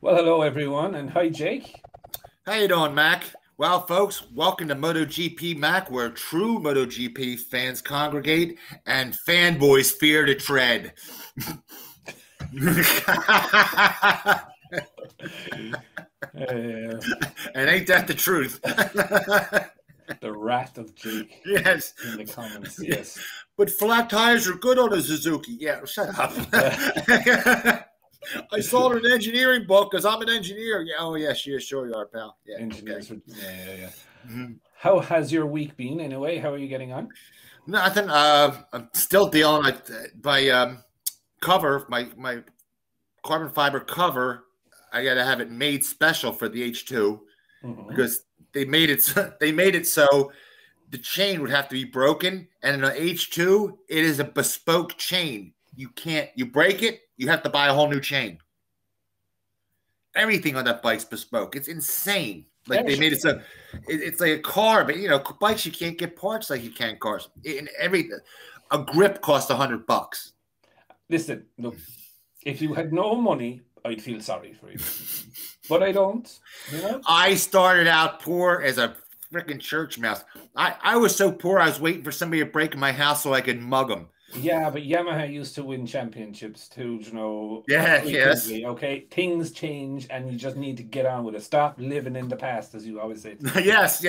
Well, hello everyone, and hi Jake. How you doing, Mac? Well, folks, welcome to MotoGP Mac, where true MotoGP fans congregate and fanboys fear to tread. And ain't that the truth? The wrath of Jake. Yes. In the comments, yes. But flat tires are good on a Suzuki. Yeah, shut up. I saw it in an engineering book because I'm an engineer. Yeah, oh yeah, sure you are, pal. Yeah, engineers. Okay. Yeah. Mm-hmm. How has your week been anyway? How are you getting on? Nothing. I'm still dealing with my cover, my carbon fiber cover. I got to have it made special for the H2 because they made it so the chain would have to be broken, and in an H2 it is a bespoke chain. You break it, you have to buy a whole new chain. Everything on that bike's bespoke. It's insane. Like they made it so it's like a car, but bikes you can't get parts like you can cars. A grip costs $100. Listen, look, if you had no money, I'd feel sorry for you, but I don't. I started out poor as a freaking church mouse. I was so poor, I was waiting for somebody to break in my house so I could mug them. Yeah, but Yamaha used to win championships too, Yeah, yes. Okay, things change, and you just need to get on with it. Stop living in the past, as you always say. Yes.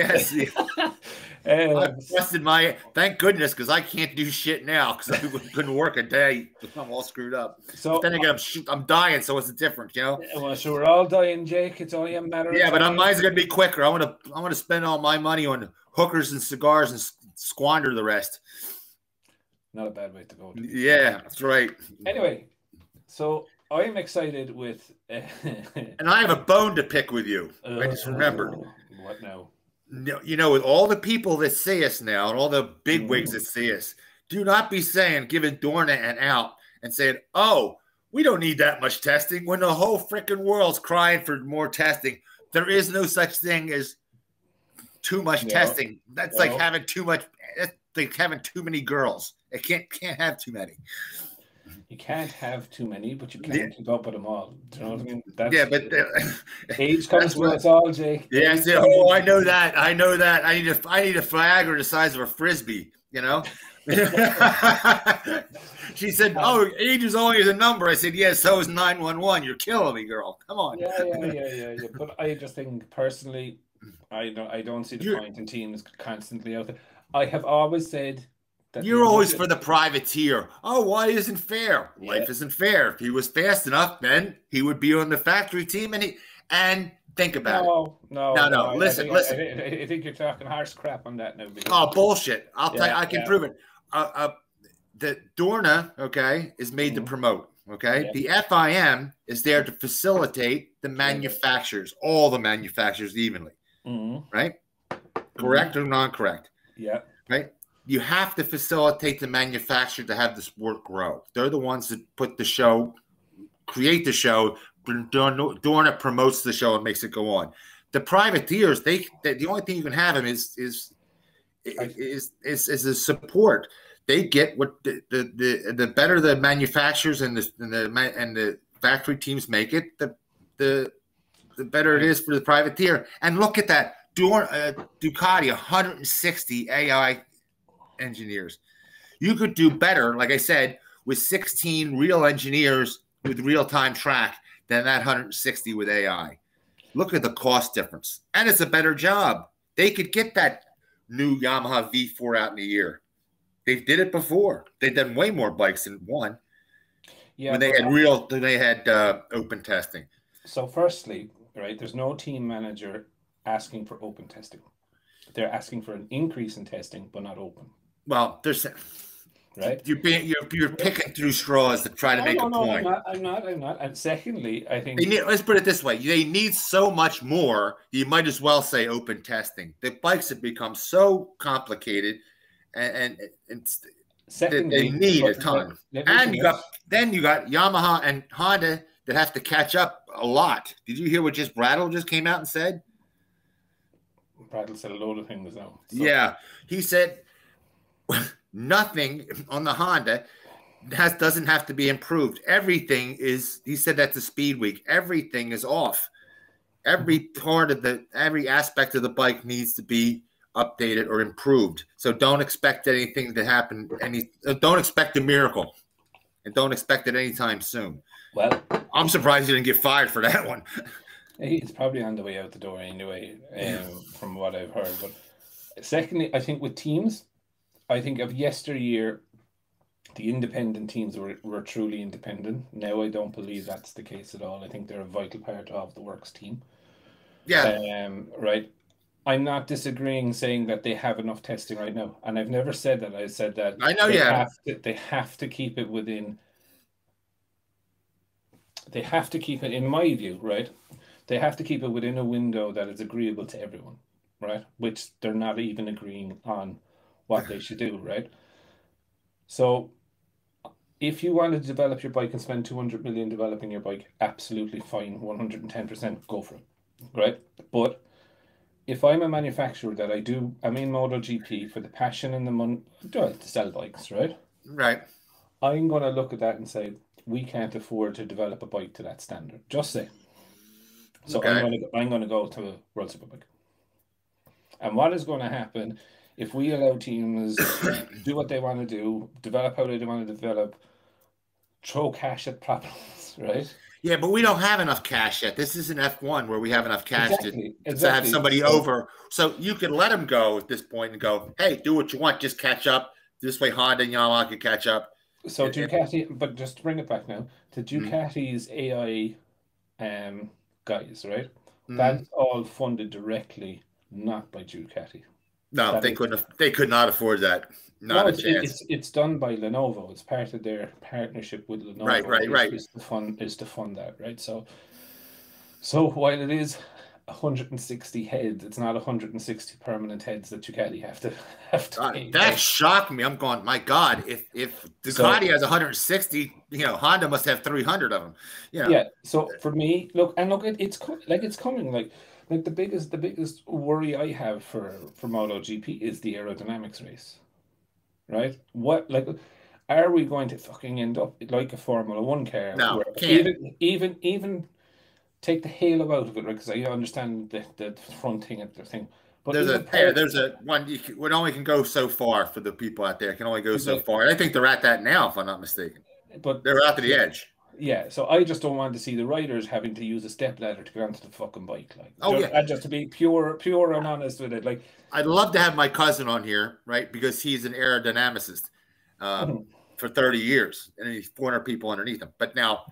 I busted thank goodness, because I can't do shit now because I couldn't work a day. I'm all screwed up. So but then again, I'm dying, so it's different, Well, so we're all dying, Jake. It's only a matter of time. But mine's gonna be quicker. I want to spend all my money on hookers and cigars and squander the rest. Not a bad way to go. Yeah, that's right. Anyway, so I'm excited with... and I have a bone to pick with you. I just remembered. What now? With all the people that see us now and all the big wigs that see us, do not be giving Dorna an out and saying, oh, we don't need that much testing when the whole freaking world's crying for more testing. There is no such thing as too much testing. That's like having too much... Like having too many girls. It can't have too many. You can't have too many, but you can't keep up with them all. Do you know what I mean? But age comes with us all, Jake. Yes, I know that. I need a Viagra the size of a frisbee. She said, "Oh, age is only a number." I said, "Yes, so is 911. You're killing me, girl. Come on." Yeah. But I just think personally, I don't see the point in teams constantly out there. I have always said that you're always for the privateer. Oh, why isn't fair? Life isn't fair. If he was fast enough, then he would be on the factory team. And think about it. No. Listen. I think you're talking harsh crap on that now. Oh, bullshit! I'll tell you. I can prove it. The Dorna, is made to promote. Okay, the FIM is there to facilitate the manufacturers, all the manufacturers evenly. Right? Correct or non-correct? Yeah. Right? You have to facilitate the manufacturer to have the sport grow. They're the ones that put the show, create the show. Dorna promotes the show and makes it go on. The privateers, the only thing you can have them is a support. They get what the better the manufacturers and the factory teams make it, the better it is for the privateer. And look at that. Ducati, 160 AI engineers. You could do better, like I said, with 16 real engineers with real-time track than that 160 with AI. Look at the cost difference. And it's a better job. They could get that new Yamaha V4 out in a year. They did it before. They've done way more bikes than one. Yeah, when they had open testing. So firstly, right, there's no team manager asking for open testing. They're asking for an increase in testing, but not open. Well, there's right. You're picking through straws to try to make a point. I'm not. And secondly, I think let's put it this way: they need so much more. You might as well say open testing. The bikes have become so complicated, and secondly, they need a ton. And you got Yamaha and Honda that have to catch up a lot. Did you hear what Brattle just came out and said? Brattle said a load of things now. So. Yeah, he said nothing on the Honda. doesn't have to be improved. Everything is. He said that's a speed week. Everything is off. Every every aspect of the bike needs to be updated or improved. So don't expect anything to happen. Don't expect a miracle, and don't expect it anytime soon. Well, I'm surprised you didn't get fired for that one. He's probably on the way out the door anyway, from what I've heard. But secondly, I think with teams, I think of yesteryear, the independent teams were truly independent. Now I don't believe that's the case at all. I think they're a vital part of the works team. Yeah. Right. I'm not disagreeing saying that they have enough testing right now. And I've never said that. I said that I know they have to keep it within. They have to keep it, in my view, right? They have to keep it within a window that is agreeable to everyone, right? Which they're not even agreeing on what they should do, right? So if you want to develop your bike and spend 200 million developing your bike, absolutely fine, 110%, go for it, right? But if I'm a manufacturer that I'm in MotoGP for the passion and the money to sell bikes, right? Right. I'm going to look at that and say, we can't afford to develop a bike to that standard. Just say. So okay. I'm going to go to World Superbike. And what is going to happen if we allow teams do what they want to do, develop how they want to develop, throw cash at problems, right? Yeah, but we don't have enough cash yet. This isn't F1 where we have enough cash to have somebody over. So you could let them go at this point and go, hey, do what you want. Just catch up. This way Honda and Yamaha can catch up. So Ducati, but just to bring it back now, to Ducati's AI guys, right? That's all funded directly, not by Ducati. No, they could not afford that. Not a chance. It's done by Lenovo. It's part of their partnership with Lenovo. Right. Is to fund that, right? So while it is 160 heads, it's not 160 permanent heads that Ducati have to pay. That shocked me. I'm going, my God, if Ducati has 160, Honda must have 300 of them. Yeah. So for me, it's coming. Like the biggest worry I have for MotoGP is the aerodynamics race, right? Are we going to fucking end up like a Formula One car? No, can't. Even take the halo out of it, right? Because I understand the front thing and the thing. But there's a one you only can go so far for the people out there. It can only go so far. And I think they're at that now, if I'm not mistaken. But they're out to the edge. Yeah, so I just don't want to see the riders having to use a step ladder to get onto the fucking bike. And just to be pure and honest with it, I'd love to have my cousin on here, right? Because he's an aerodynamicist for 30 years, and he's 400 people underneath him. But now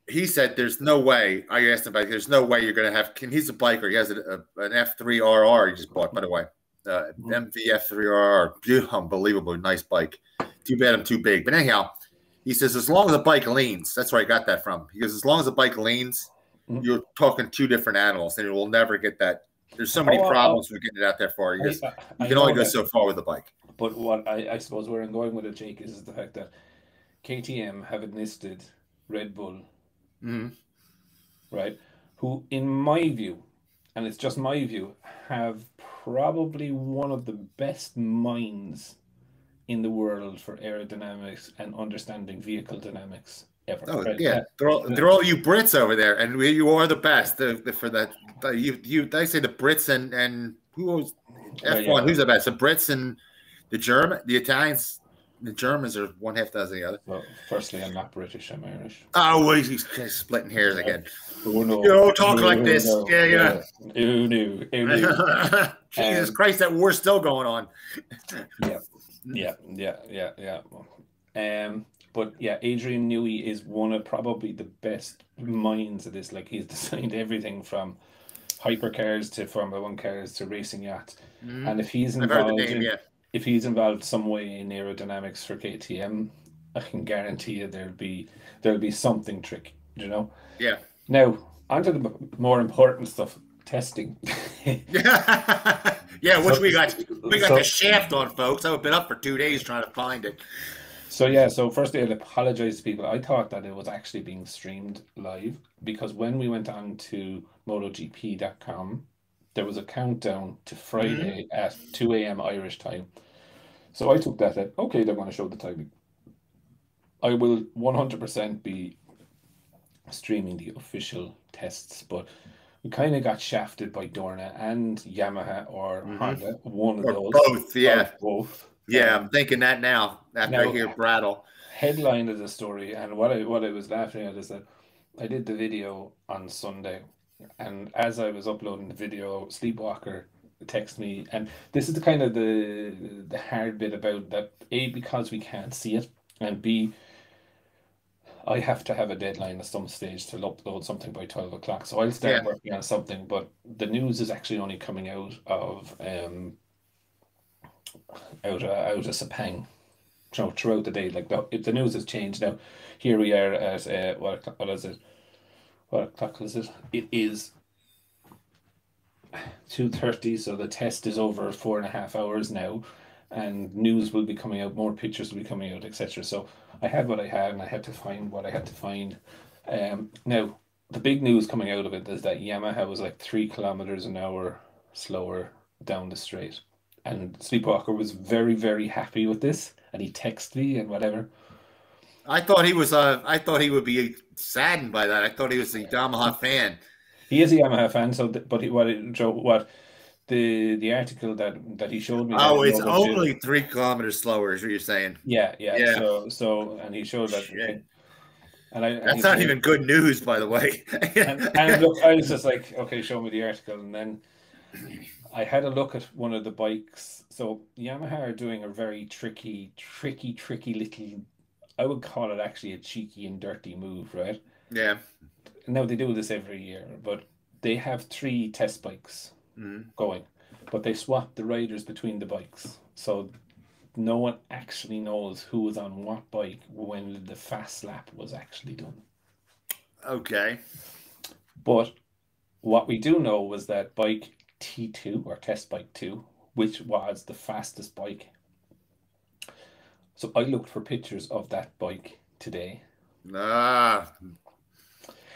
he said, "There's no way." I asked him about, "There's no way you're going to have." He's a biker. He has an F3RR he just bought, by the way, MVF3RR, unbelievable, nice bike. Too bad I'm too big, but anyhow. He says, as long as the bike leans, that's where I got that from. Because as long as the bike leans, you're talking two different animals, and you will never get that. There's so many problems with getting it out there far. You can only go so far with the bike. But what I suppose where I'm going with it, Jake, is the fact that KTM have enlisted Red Bull, right? Who, in my view, and it's just my view, have probably one of the best minds in the world for aerodynamics and understanding vehicle dynamics ever. Oh, right? Yeah. They're all you Brits over there, and you are the best for that. I say the Brits and who was F1? Yeah. Who's the best? The Brits and the Italians. The Germans are one half dozen the other. Well, firstly, I'm not British. I'm Irish. Oh, well, he's splitting hairs again. Oh, no. You don't talk like this. No. Yeah. Who knew? Jesus Christ, that war's still going on. Yeah. But yeah, Adrian Newey is one of probably the best minds of this. Like, he's designed everything from hypercars to Formula One cars to racing yachts. And if he's involved some way in aerodynamics for KTM, I can guarantee you there'll be something tricky, Yeah. Now, onto the more important stuff, testing. Yeah, which we got the shaft on, folks. I've been up for 2 days trying to find it. So firstly, I'll apologize to people. I thought that it was actually being streamed live because when we went on to MotoGP.com, there was a countdown to Friday at 2 a.m. Irish time. So I took that as, okay, they're going to show the timing. I will 100% be streaming the official tests, but we kind of got shafted by Dorna and Yamaha or Hmm. Honda, one of Or those, both, or yeah. both. Yeah, I'm thinking that now after I Now, hear Brattle. headline of the story, and what I was laughing at is that I did the video on Sunday, and as I was uploading the video, Sleepwalker texted me, and this is the kind of the hard bit about that. A, because we can't see it, and B, I have to have a deadline at some stage to upload something by 12 o'clock. So I'll start Yeah. working on something, but the news is actually only coming out of Sepang, throughout the day. Like if the news has changed now, here we are at what is it? What o'clock is it? It is 2:30, so the test is over 4.5 hours now, and news will be coming out, more pictures will be coming out, etc. So I had what I had, and I had to find what I had to find. Now the big news coming out of it is that Yamaha was like 3 kilometers an hour slower down the straight, and Sleepwalker was very, very happy with this, and he texted me and whatever. I thought he was. I thought he would be saddened by that. I thought he was a Yamaha fan. He is a Yamaha fan, so but what the article that he showed me there Oh, in it's MotoGP. only 3 kilometers slower, is what you're saying. Yeah, yeah. Yeah. And he showed that Shit. thing, and That's he not said, even good news, by the way. and look, I was just like, okay, show me the article, and then I had a look at one of the bikes. So Yamaha are doing a very tricky little. I would call it actually a cheeky and dirty move, right? Yeah. Now they do this every year, but they have 3 test bikes Mhm. going, but they swap the riders between the bikes. So no one actually knows who was on what bike when the fast lap was actually done. Okay. But what we do know was that bike T2 or test bike 2, which was the fastest bike. So I looked for pictures of that bike today. Ah,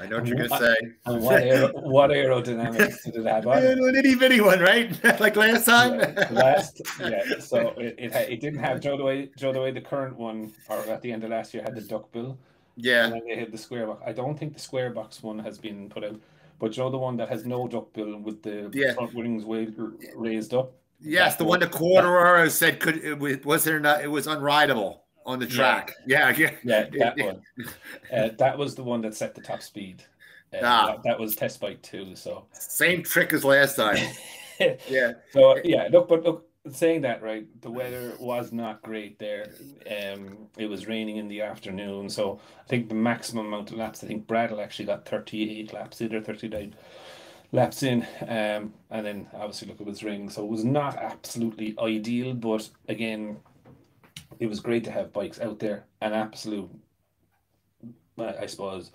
I know what you're And, gonna what- say. and what aerodynamics did it have on it? An itty bitty one, right? Like last time. Yeah, last, yeah. So it didn't have Joe the way the current one, or at the end of last year, had the duckbill, and Yeah. then they had the square box. I don't think the square box one has been put out, but the one that has no duckbill with the Yeah. front wings raised up, Yes, that the one one, the that quarter said was there not, it was unrideable on the yeah, track. Yeah, yeah. yeah, that one. That was the one that set the top speed. Ah, That was test bike 2. So same trick as last time. Yeah. so yeah, look, saying that, right, the weather was not great there. It was raining in the afternoon, so I think the maximum amount of laps, I think Bradle actually got 38 laps in or 39 laps in. And then obviously look, it was raining, so it was not absolutely ideal, but again, it was great to have bikes out there. An absolute, I suppose,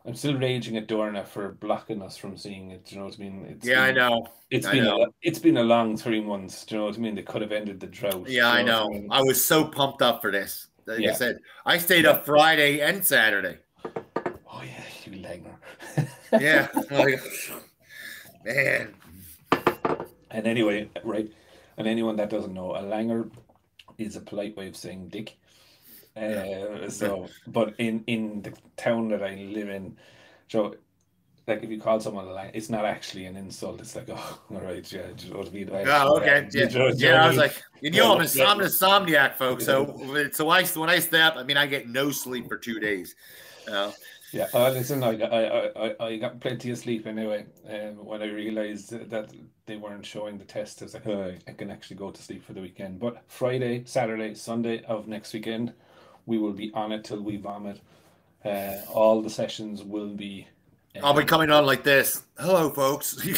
I'm still raging at Dorna for blocking us from seeing it. Do you know what I mean? Yeah, I know. I know. It's been a long 3 months. Do you know what I mean? They could have ended the drought. Yeah, Do you I know what I know. mean? I was so pumped up for this. Like I Yeah, said, I stayed yeah. up Friday and Saturday. Oh yeah, you langer. Yeah. Like, man. And anyway, right. And anyone that doesn't know, a langer is a polite way of saying dick. But in the town that I live in, so like if you call someone a lang, it's not actually an insult. It's like, oh, all right, yeah, do you know what I mean? Oh, okay. Do Yeah. you know what Yeah. I I was mean? like, you Yeah, know, look, yeah, I'm an insomniac, folks. yeah. So when I stay up, I mean, I get no sleep for 2 days. Uh, Yeah, listen, I got plenty of sleep anyway. When I realized that they weren't showing the test, I was like, oh, I can actually go to sleep for the weekend. But Friday, Saturday, Sunday of next weekend, we will be on it till we vomit. All the sessions will be. I'll be Um, coming on like this. Hello, folks. yeah.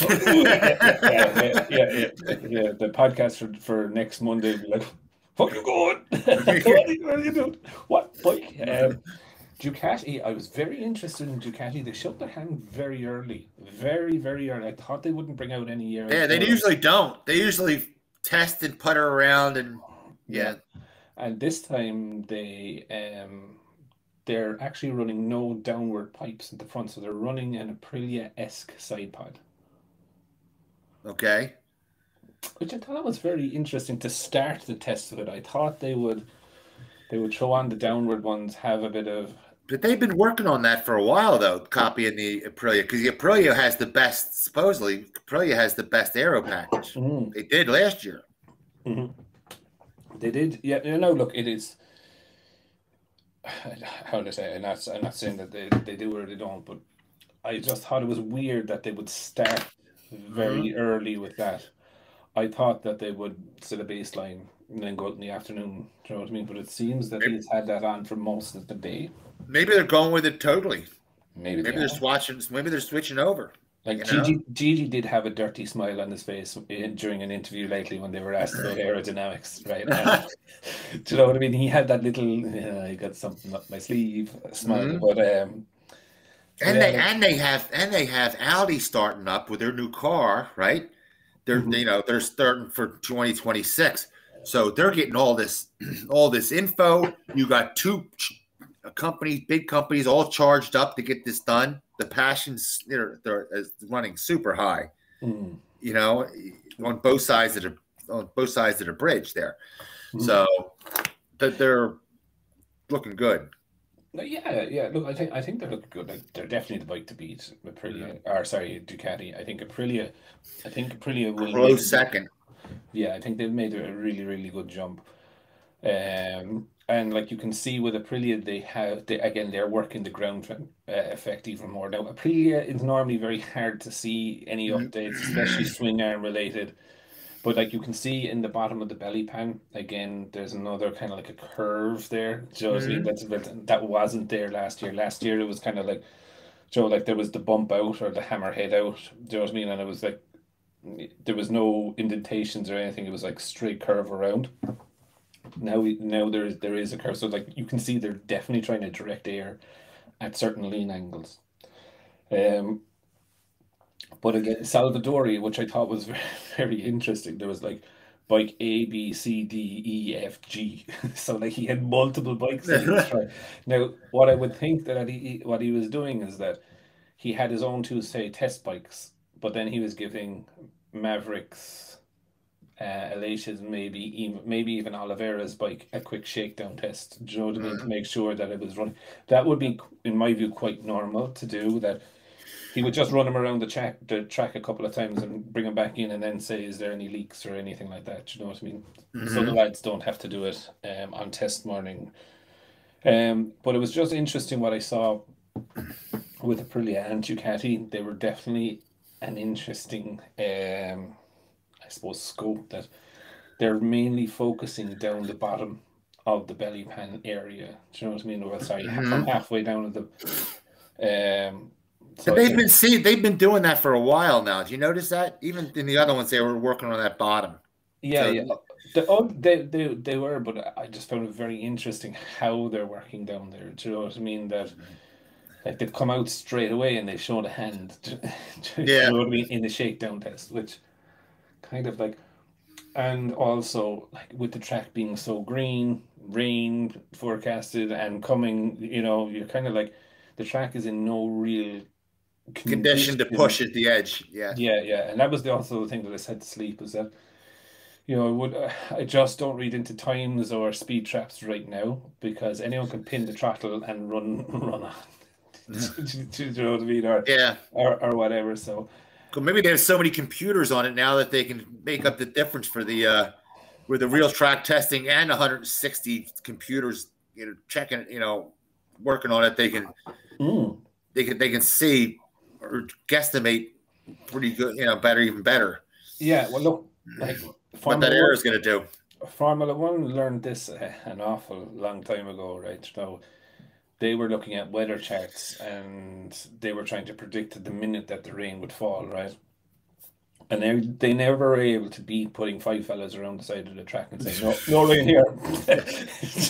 The podcast for next Monday will be like, "Fuck you going? What are you doing? What bike?" Ducati, I was very interested in Ducati. They showed their hand very early, very, very early. I thought they wouldn't bring out any Yeah, they aero. usually don't. They usually test and putter around and Yeah, yeah. and this time they're actually running no downward pipes at the front, so they're running an Aprilia-esque side pod, Okay. which I thought was very interesting to start the test with. I thought they would They would throw on the downward ones, have a bit of. But they've been working on that for a while, though, copying the Aprilia, because the Aprilia has the best, supposedly, Aprilia has the best aero package. Mm, They did last year. mhm. They did, yeah. Look, it is. How to say? I'm not saying that they do or they don't, but I just thought it was weird that they would start Mm-hmm. very early with that. I thought that they would set a baseline and then go out in the afternoon. Do you know what I mean? But it seems that Maybe, he's had that on for most of the day. maybe they're going with it totally. Maybe they Maybe they're are. swatching. Maybe they're switching over. Like You know. Gigi did have a dirty smile on his face during an interview lately when they were asked about aerodynamics, right? And do you know what I mean? He had that little, I got something up my sleeve smile, Mhm. but yeah, like, And they have Audi starting up with their new car, right? mhm, They're starting for 2026. So they're getting all this all this info. You got two companies, big companies, all charged up to get this done. The passions they're running super high. mm, You know, on both sides of the bridge there. mm. So that they're looking good. Yeah. Look, I think they're looking good. Like they're definitely the bike to beat Mhm. Aprilia, or sorry, Ducati. I think Aprilia will make. Close second. Yeah, I think they've made a really, really good jump. And like you can see with Aprilia, they're working the ground effect even more. Now, Aprilia is normally very hard to see any updates, especially swing arm related. But like you can see in the bottom of the belly pan, again, there's another kind of like a curve there. Do you know what I mean? Mhm. That wasn't there last year. Last year it was kind of like, Joe, like there was the bump out or the hammer head out. Do you know what I mean? And it was like there was no indentations or anything. It was like straight curve around. Now there is a curve, so like you can see they're definitely trying to direct air at certain lean angles. Um, but again, Salvadori, which I thought was very, very interesting, there was like bike A, B, C, D, E, F, G. So like he had multiple bikes in his try. Now, what I would think that what he was doing is that he had his own two, say, test bikes, but then he was giving Mavericks, Alicia's, maybe even Oliveira's bike a quick shakedown test. Do you know what I mean? To Mhm. make sure that it was running. That would be, in my view, quite normal to do. That he would just run him around the track a couple of times and bring him back in, and then say, "Is there any leaks or anything like that?" Do you know what I mean? So the Mhm. lads don't have to do it on test morning. But it was just interesting what I saw with Aprilia and Ducati. They were definitely an interesting, I suppose, scope that they're mainly focusing down the bottom of the belly pan area. Do you know what I mean? Or sorry, from Mhm. halfway down to the. So But I think, they've been doing that for a while now. Do you notice that? Even in the other ones, they were working on that bottom. yeah, So yeah. They were, but I just found it very interesting how they're working down there. Do you know what I mean? That like they've come out straight away and they showed a hand. Do you yeah, know what I mean? In the shakedown test, which kind of like. And also, like with the track being so green, rain forecasted and coming, you're kind of like the track is in no real conditioned to condition. push at the edge. Yeah. Yeah. And that was also the thing that I said to sleep is that, I just don't read into times or speed traps right now because anyone can pin the throttle and run on. Do you know what I mean? Or, Yeah. or, or whatever. So, Well, maybe there's so many computers on it now that they can make up the difference for the with the real track testing and 160 computers, checking, working on it. mm, They can see or guesstimate pretty good, better, even better yeah, well, look, like what that Formula error One. is going to do. Formula One learned this an awful long time ago, right? They were looking at weather charts and they were trying to predict the minute that the rain would fall, right? And they never were able to beat putting five fellas around the side of the track and saying, no, no rain here.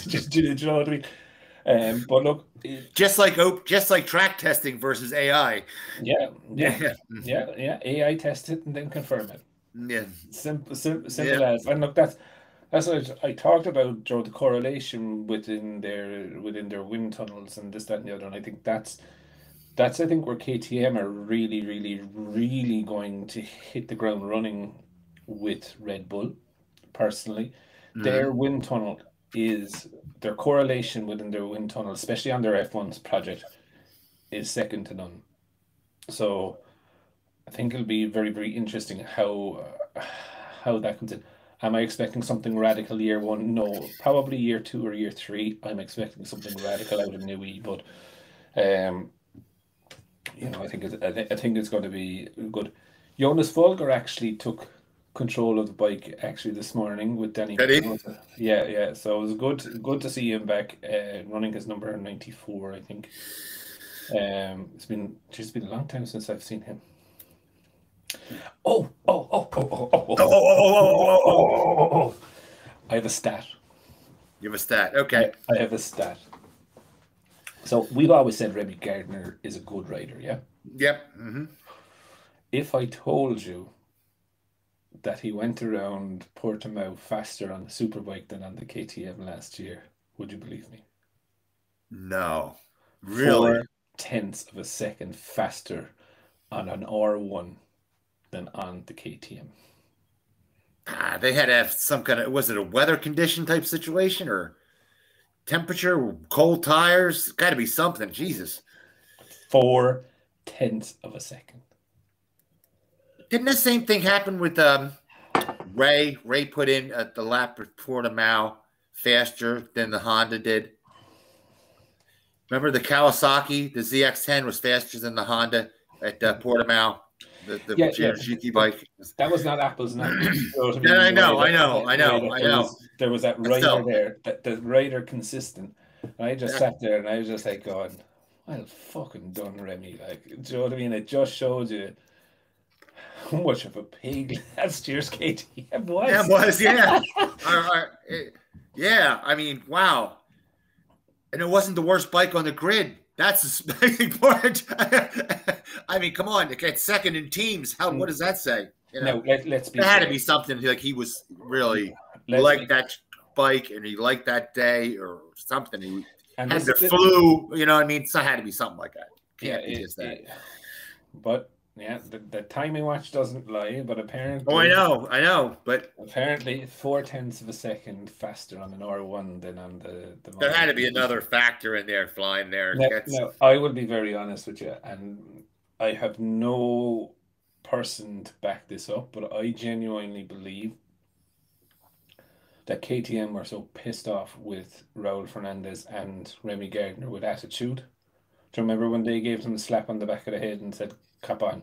Do you know what I mean? But look, Just like track testing versus AI. yeah, yeah, Yeah, yeah. AI test it and then confirm it. yeah, Simple yeah. as. And look, that's what I talked about, Joe, the correlation within their wind tunnels and this, that, and the other. And I think that's I think where KTM are really, really, really going to hit the ground running with Red Bull. Personally, their Mhm. wind tunnel. is their correlation within their wind tunnel, especially on their F1's project, is second to none. So I think it'll be very, very interesting how that comes in. Am I expecting something radical year one? No, probably year two or year three. I'm expecting something radical out of Newey, but um, I think it's going to be good. Jonas Folger actually took control of the bike actually this morning with Danny Did he? McDonald. Yeah, yeah. So it was good to see him back running his number 94, I think. It's been a long time since I've seen him. Oh. I have a stat. You have a stat. Okay. I have a stat. So we've always said Remy Gardner is a good rider, yeah? Yep. Mm-hmm. If I told you that he went around Portimao faster on the Superbike than on the KTM last year, would you believe me? No. Really? 4/10 of a second faster on an R1 than on the KTM. They had to have some kind of, was it a weather condition type situation or temperature, cold tires? Got to be something. Jesus. 4/10 of a second. Didn't the same thing happen with Ray? Ray put in the lap at Portimao faster than the Honda did. Remember the Kawasaki, the ZX10 was faster than the Honda at Portimao, the GT bike. That was not apples and apples. I know. There was that rider there, that the rider consistent. And I just sat there and I was just like going, well fucking done, Remy. Like, do you know what I mean? It just shows you how much of a pig last year's KTM was. Yeah, it was, yeah. Yeah, I mean, wow. And it wasn't the worst bike on the grid. That's the big part. I mean, come on, to get second in teams. What does that say? You know, no, let's be. There had to be something like he was really liked that bike and he liked that day or something. He had the flu. You know what I mean? So it had to be something like that. Can't be just that. But yeah, the timing watch doesn't lie. But apparently, oh, I know. But apparently, 4/10 of a second faster on an R1 than on the. There had to be another factor in there flying there. No, I will be very honest with you, and I have no person to back this up, but I genuinely believe that KTM were so pissed off with Raul Fernandez and Remy Gardner with attitude. Do you remember when they gave them a slap on the back of the head and said, "Cop on"?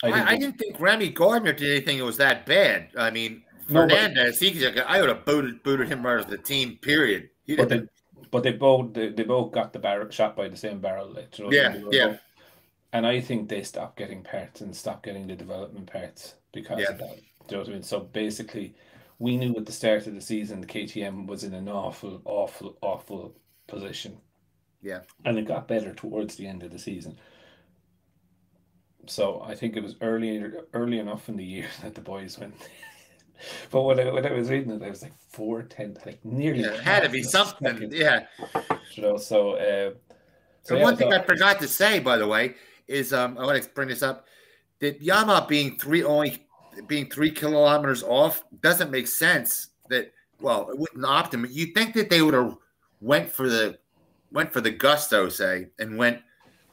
I didn't think Remy Gardner did anything that was that bad. I mean, Fernandez, I would have booted him out of the team. Period. But they both got the barrel shot by the same barrel. Like, you know, yeah. And I think they stopped getting parts and stopped getting the development parts because of that. Do you know what I mean? So basically, we knew at the start of the season the KTM was in an awful position. Yeah. And it got better towards the end of the season. So I think it was early enough in the year that the boys went. But when I was reading it, I was like 4/10, like nearly. Yeah, it had to be something. Second. Yeah. You know, so one thing I forgot to say, by the way, is I want to bring this up. That Yamaha being 3 kilometers off doesn't make sense. That it wouldn't optimum. You'd think that they would have went for the gusto, say, and went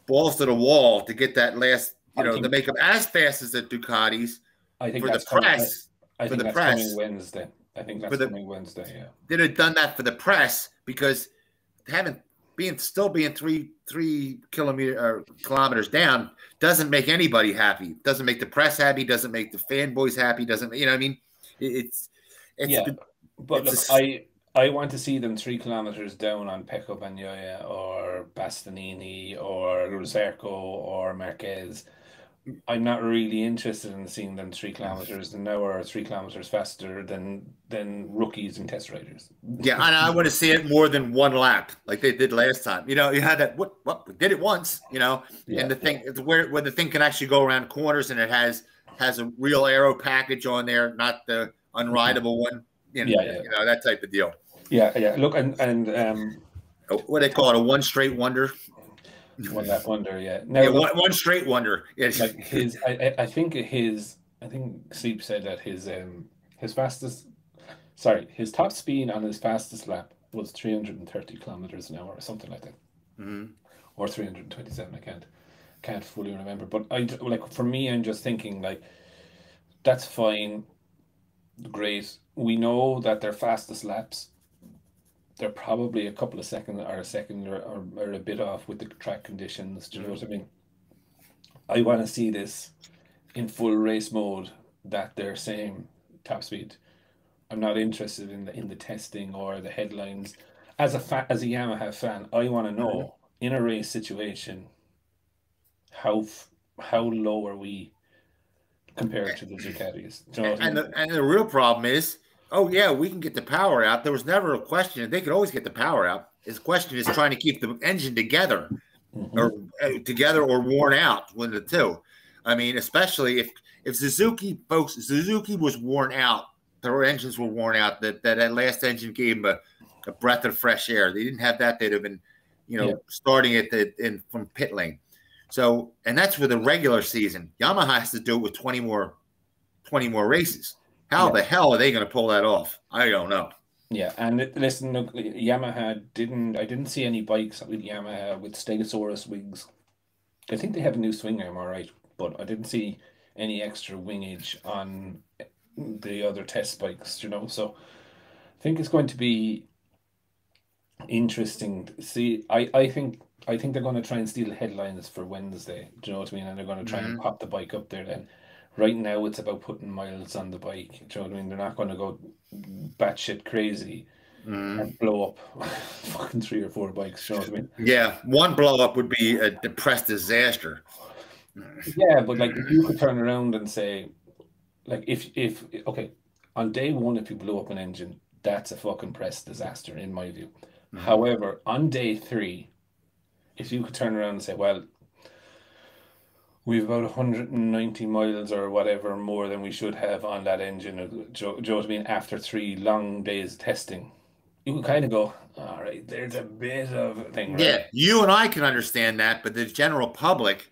balls to the wall to get that last, to make them as fast as the Ducatis. I think for the press. I think that's coming Wednesday. I think that's coming Wednesday. Yeah, they'd have done that for the press because being 3 kilometers down doesn't make anybody happy. Doesn't make the press happy. Doesn't make the fanboys happy. Doesn't I mean? It's but look, I want to see them 3 kilometers down on Pecco Bagnaia or Bastianini or Rosarco or Marquez. I'm not really interested in seeing them 3 kilometers an hour or 3 kilometers faster than rookies and test riders. Yeah, and I want to see it more than one lap like they did last time. You had that. We did it once. And the thing is where the thing can actually go around corners and it has a real aero package on there, not the unrideable one. That type of deal. Yeah. Look, and what they call it, a one straight wonder. That wonder, yeah. Now, one straight wonder. Yes. Like I think Sleep said that his top speed on his fastest lap was 330 kilometers an hour or something like that, or 327. I can't fully remember, but like for me, I'm just thinking like that's fine, great. We know that their fastest laps, they're probably a couple of seconds or a second or a bit off with the track conditions. Do you know what I mean? I want to see this in full race mode that they're saying top speed. I'm not interested in the testing or the headlines. As a Yamaha fan, I want to know in a race situation how how low are we compared to the Ducatis? Do you know what I And mean? the real problem is, oh yeah, we can get the power out. There was never a question. They could always get the power out. His question is trying to keep the engine together, or Mm-hmm. or worn out. One of the two. I mean, especially if Suzuki was worn out. Their engines were worn out. That last engine gave them a breath of fresh air. They didn't have that. They'd have been, Yeah, starting at from pit lane. So, and that's for the regular season. Yamaha has to do it with 20 more races. How yeah, the hell are they going to pull that off? I don't know. yeah. And listen, look, Yamaha didn't. I didn't see any bikes with Yamaha with Stegosaurus wings. I think they have a new swing arm, all right, but I didn't see any extra wingage on the other test bikes. You know, so I think it's going to be interesting to see. I think they're going to try and steal headlines for Wednesday. Do you know what I mean? And they're going to try and Mm-hmm. pop the bike up there. Then, right now it's about putting miles on the bike. Do you know what I mean? They're not going to go batshit crazy Mm-hmm. and blow up fucking three or four bikes. Do you know what I mean? Yeah, one blow up would be a depressed disaster. Yeah, but like if you could turn around and say, like if okay, on day one if you blow up an engine, that's a fucking press disaster in my view. Mm-hmm. However, on day three, if you could turn around and say, well, we've about 190 miles or whatever more than we should have on that engine. Do you know what I mean? After 3 long days testing, you can kind of go, all right, there's a bit of a thing, right? Yeah, you and I can understand that, but the general public,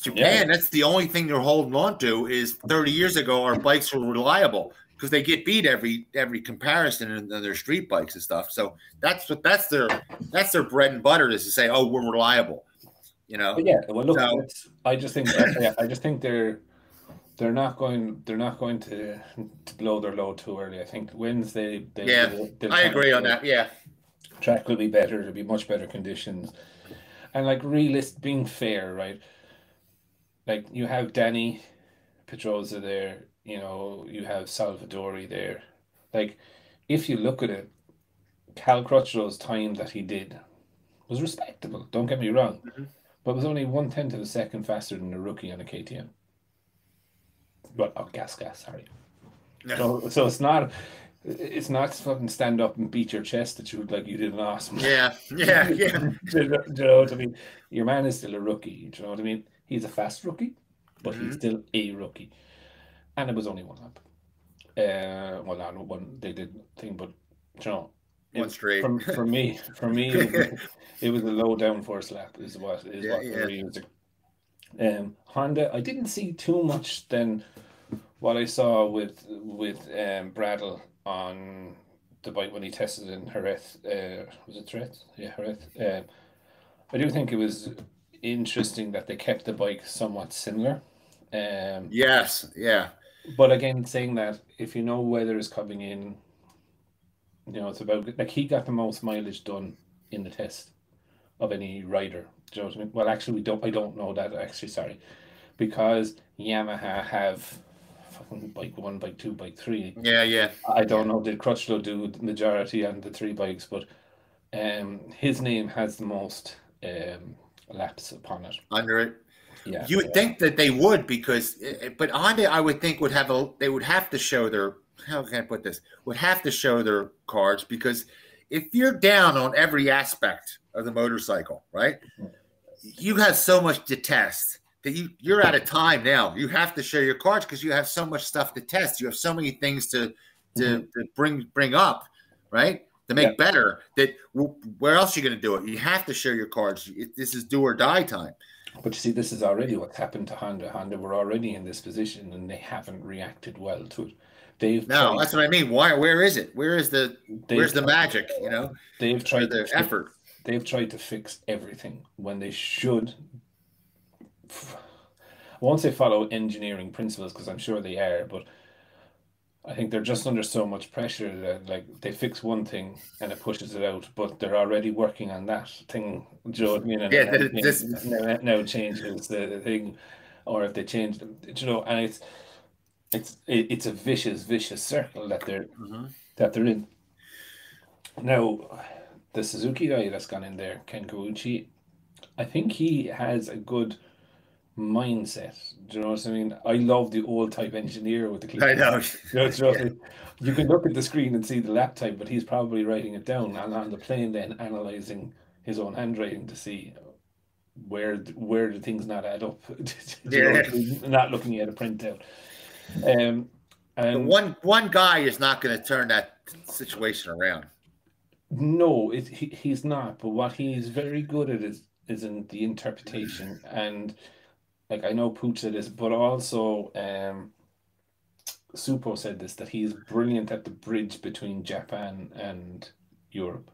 Yeah, Japan, that's the only thing they're holding on to is 30 years ago our bikes were reliable because they get beat every comparison in their street bikes and stuff. So that's their bread and butter is to say, oh, we're reliable, you know. but yeah. Well, look, So I just think, yeah, I just think they're not going to blow their load too early. I think Wednesday yeah, they'll I try and agree on that. Yeah. track will be better. There'll be much better conditions, and like being fair, right? Like you have Danny Pedrosa there, you know, you have Salvadori there. Like, if you look at it, Cal Crutchlow's time that he did was respectable, don't get me wrong, Mhm. but it was only 1/10 of a second faster than a rookie on a KTM. But oh, sorry. Yeah. So it's not fucking stand up and beat your chest that you did an awesome. Yeah. Yeah. Yeah. Do you know what I mean? Your man is still a rookie. Do you know what I mean? He's a fast rookie, but he's Mhm. still a rookie. And it was only one lap. Well, not one they did thing, but you know, One straight. for me, it was a low downforce lap is Yeah. what they Yeah. were using. Honda, I didn't see too much than what I saw with Bradle on the bike when he tested in Jerez. Was it Jerez? Yeah, Jerez. I do think it was interesting that they kept the bike somewhat similar. Um, Yes. Yeah. but again, saying that if you know weather is coming in, you know, it's about like he got the most mileage done in the test of any rider. Do you know what I mean? Well, actually, we don't. I don't know that. Actually, sorry, because Yamaha have fucking bike one, bike two, bike three. Yeah. Yeah. I Yeah. don't know. Did Crutchlow do the majority on the three bikes? But his name has the most laps upon it. Under it. Yeah, You would think that they would because, but Honda, I would think they would have to show their, how can I put this? Would have to show their cards because if you're down on every aspect of the motorcycle, right? You have so much to test that you're out of time now. You have to show your cards because you have so much stuff to test. You have so many things to Mhm. bring up, right? To Yeah, make better. That where else are you going to do it? You have to show your cards. This is do or die time. But you see, this is already what's happened to Honda. Honda were already in this position, and they haven't reacted well to it. They've No, tried. that's what I mean. Why? Where is it? They've Where's the tried. magic? They've Or tried to the fix. effort? They've tried to fix everything when they should. I won't say follow engineering principles because I'm sure they are, but I think they're just under so much pressure that like they fix one thing and it pushes it out, but they're already working on that thing. Do you know what I mean? And Yeah, it now, that this. now changes the thing, or if they change them, and it's a vicious circle Mhm. that they're in. Now, the Suzuki guy that's gone in there, Ken Kawuchi, I think he has a good mindset. Do you know what I mean? I love the old type engineer with the I clicky. know. You know what I mean? You can look at the screen and see the lap time, but he's probably writing it down and on the plane then analyzing his own handwriting to see where the things not add up. Do you know Yeah. what I mean? Not looking at a printout. Um, But and one guy is not going to turn that situation around. no, he's not. But what he's very good at is in the interpretation. And like I know Pooch said this, but also Supo said this that he's brilliant at the bridge between Japan and Europe.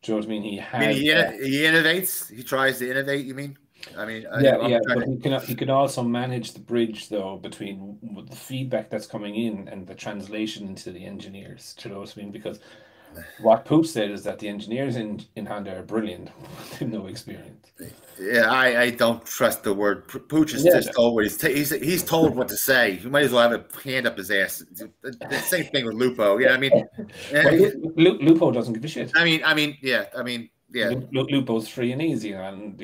Do you know what I mean? He I mean, has that. he innovates. He tries to innovate. You mean? I mean, Yeah, I'm yeah, trying but to. he can also manage the bridge though between the feedback that's coming in and the translation into the engineers. Do you know what I mean? Because what Pooch said is that the engineers in Honda are brilliant, they have no experience. Yeah, I don't trust the word. Pooch is Yeah, just told what he's told what to say. You might as well have a hand up his ass. The same thing with Lupo. Yeah, I mean, well, eh, Lupo doesn't give a shit. yeah, yeah, Lupo's free and easy, and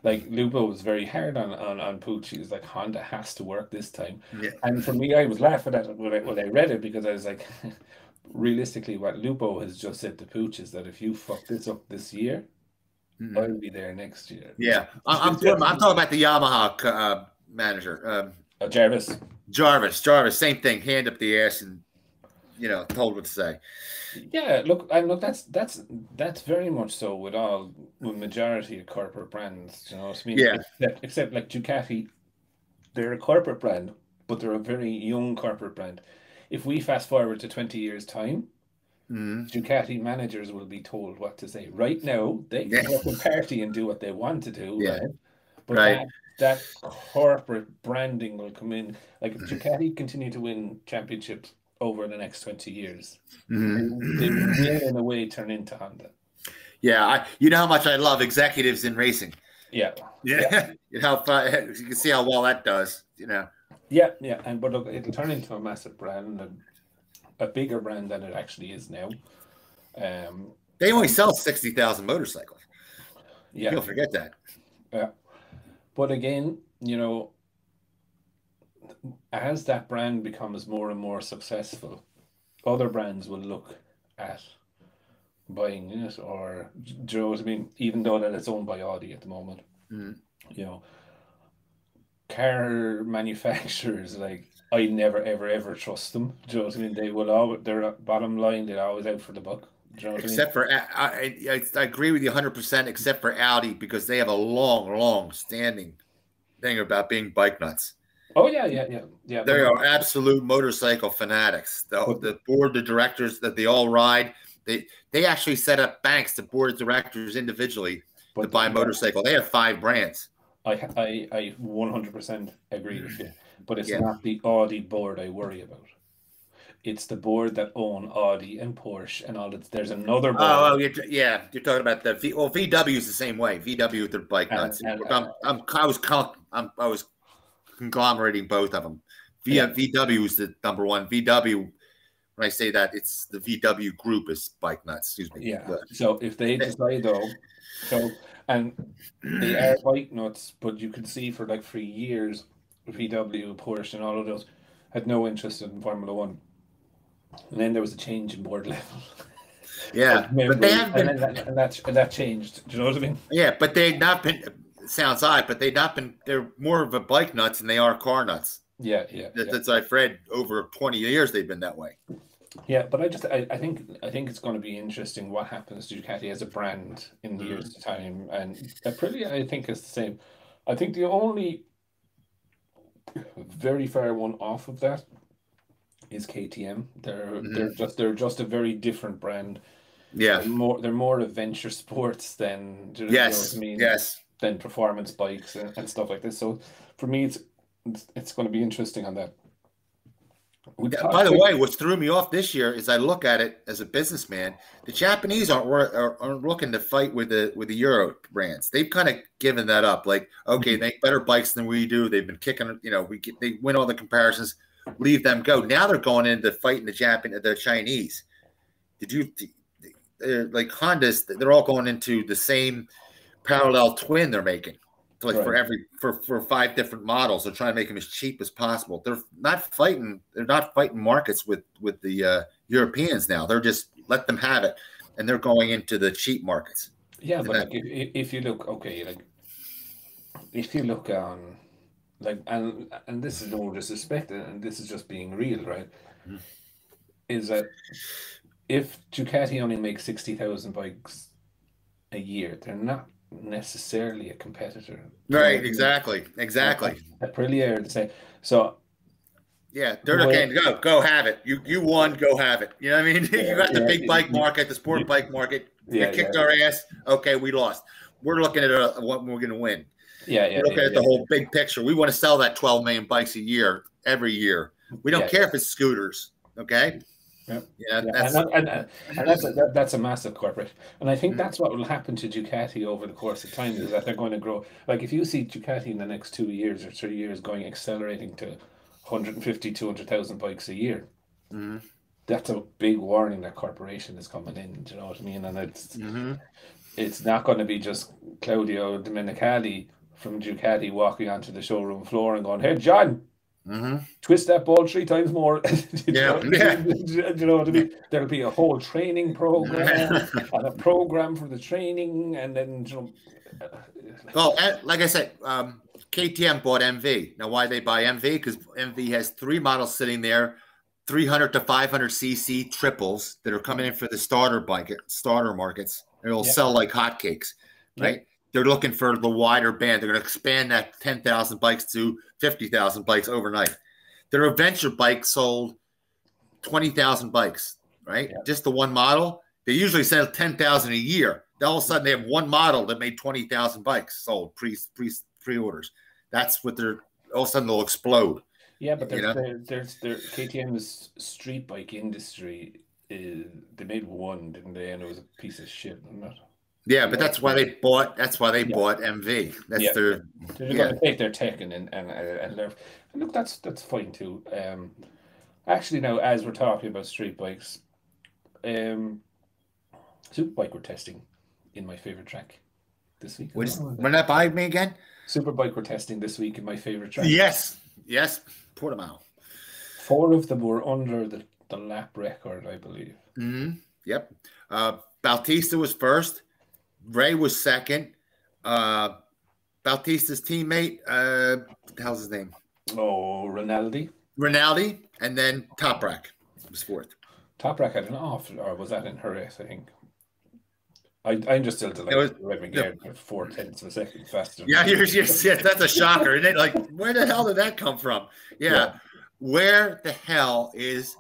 like Lupo was very hard on Pooch. He was like, Honda has to work this time, yeah. and for me, I was laughing at it when I read it because I was like, realistically, what Lupo has just said to Pooch is that if you fuck this up this year, Mhm. I'll be there next year. Yeah. I'm talking about the Yamaha manager, Jarvis. Jarvis. Jarvis, same thing. Hand up the ass and told what to say. Yeah, look, that's very much so with majority of corporate brands. You know what I mean? Yeah. Except like Ducati, they're a corporate brand, but they're a very young corporate brand. If we fast forward to 20 years' time, Mhm. Ducati managers will be told what to say. Right now, they can Yeah. go up and party and do what they want to do, Yeah. right? But Right. that corporate branding will come in. Like if Ducati continue to win championships over the next 20 years, they Mhm. will in a way turn into Honda. Yeah. You know how much I love executives in racing. Yeah, yeah, Yeah. You can see how well that does. yeah. And but look, it'll turn into a massive brand and a bigger brand than it actually is now. Um, They only and sell 60,000 motorcycles. yeah, People forget that. yeah. But again, as that brand becomes more and more successful, other brands will look at buying it, or do you know what I mean? Even though that it's owned by Audi at the moment, Mhm. you know, car manufacturers like I never ever trust them. Do you know what I mean? They will always their bottom line. They're always out for the buck. Do you know what I mean? Except for I agree with you 100%. Except for Audi because they have a long standing thing about being bike nuts. Oh yeah. They are absolute motorcycle fanatics. But The board, the directors that they all ride. They actually set up banks, the board of directors individually to buy a yeah, motorcycle. They have 5 brands. I 100% agree with you. But it's Yeah. not the Audi board I worry about. It's the board that own Audi and Porsche and all that. There's another board, Yeah. You're talking about VW is the same way. VW, they're bike and nuts. I was conglomerating both of them. yeah, VW is the number one. VW, when I say that, it's the VW group is bike nuts. Excuse me. yeah. So if they decide though, and they are bike nuts, but you can see for years, VW, Porsche, and all of those had no interest in Formula One. And then there was a change in board level of Yeah, but they members, have and been. then that changed. Do you know what I mean? Yeah, but they've not been. It sounds odd, but they've not been. They're more of a bike nuts than they are car nuts. Yeah. That's I've read over 20 years. They've been that way. Yeah, but I think it's going to be interesting what happens to Ducati as a brand in Mhm. years to time, and Aprilia I think is the same. I think the only very far one off of that is KTM. They're just a very different brand. Yeah. They're more adventure sports than, you know what I Yes. mean, Yes. than performance bikes and stuff like this. So for me, it's going to be interesting on that. We've Yeah, by talked the about. way, what's threw me off this year is I look at it as a businessman. The Japanese aren't looking to fight with the Euro brands. They've kind of given that up. Like, okay, they make better bikes than we do. They've been kicking. They win all the comparisons. Leave them go. Now they're going into fighting the Chinese. Did you like Hondas? They're all going into the same parallel twin they're making. Like Right. for 5 different models, they're trying to make them as cheap as possible. They're not fighting markets with the Europeans now. They're just let them have it, and they're going into the cheap markets. Yeah, And but that, like if you look, okay, like if you look on, like, and this is no disrespect, and this is just being real, right? Is that if Ducati only makes 60,000 bikes a year, they're not necessarily a competitor. Do you know right, what I mean? exactly. Aprilia are the same. So Yeah, the they're way, looking go have it. You won, go have it. You know what I mean? You yeah, got the yeah, big bike market, the sport bike market. You yeah, yeah, kicked our ass. Okay, we lost. We're looking at what we're going to win. yeah, yeah, We're looking yeah, at the yeah, whole big picture. We want to sell that 12 million bikes a year, every year. We don't yeah, care if it's scooters. Okay. yeah. Yeah, Yeah, that's and that's a massive corporation, and I think that's what will happen to Ducati over the course of time is that they're going to grow. Like if you see Ducati in the next 2 years or 3 years going accelerating to 150, 200,000 bikes a year, mm-hmm. that's a big warning that corporation is coming in. Do you know what I mean? And it's Mm-hmm. it's not going to be just Claudio Domenicali from Ducati walking onto the showroom floor and going, "Hey, John, Mm-hmm. twist that ball 3 times more." Do you know Yeah, what I yeah. mean? Do you know what I mean? There'll be a whole training program and a program for the training, and then Well, like I said, KTM bought MV. Now, why they buy MV? Because MV has 3 models sitting there, 300 to 500 cc triples that are coming in for the starter markets. And it'll yeah, sell like hotcakes, yeah, right? They're looking for the wider band. They're going to expand that 10,000 bikes to 50,000 bikes overnight. Their adventure bike sold 20,000 bikes, right? yeah, Just the one model. They usually sell 10,000 a year. All of a sudden, they have one model that made 20,000 bikes sold pre-orders. That's what they're. All of a sudden, they'll explode. yeah. But You know. their KTM's street bike industry is they made one, didn't they? And it was a piece of shit. I'm not. Yeah, but Yeah, that's why they bought. That's why they yeah, bought MV. That's yeah, yeah. their. They're going Yeah. to take their tech and learn. And look, that's fine too. Actually, now as we're talking about street bikes, um, Superbike we're testing in my favorite track this week as well. Run that by me again. Superbike we're testing this week in my favorite track. Yes. Yes. Portimao. 4 of them were under the lap record, I believe. Mm-hmm. Yep. Bautista was first. Ray was second. Bautista's teammate, what the hell's his name? Oh, Rinaldi. Rinaldi, and then Toprak was fourth. Toprak had an off, or was that in her race? I think. I'm just still delighted. Revving gear 4/10 of a second faster. Yeah, that's a shocker, isn't it? Like, where the hell did that come from? Yeah. Where the hell is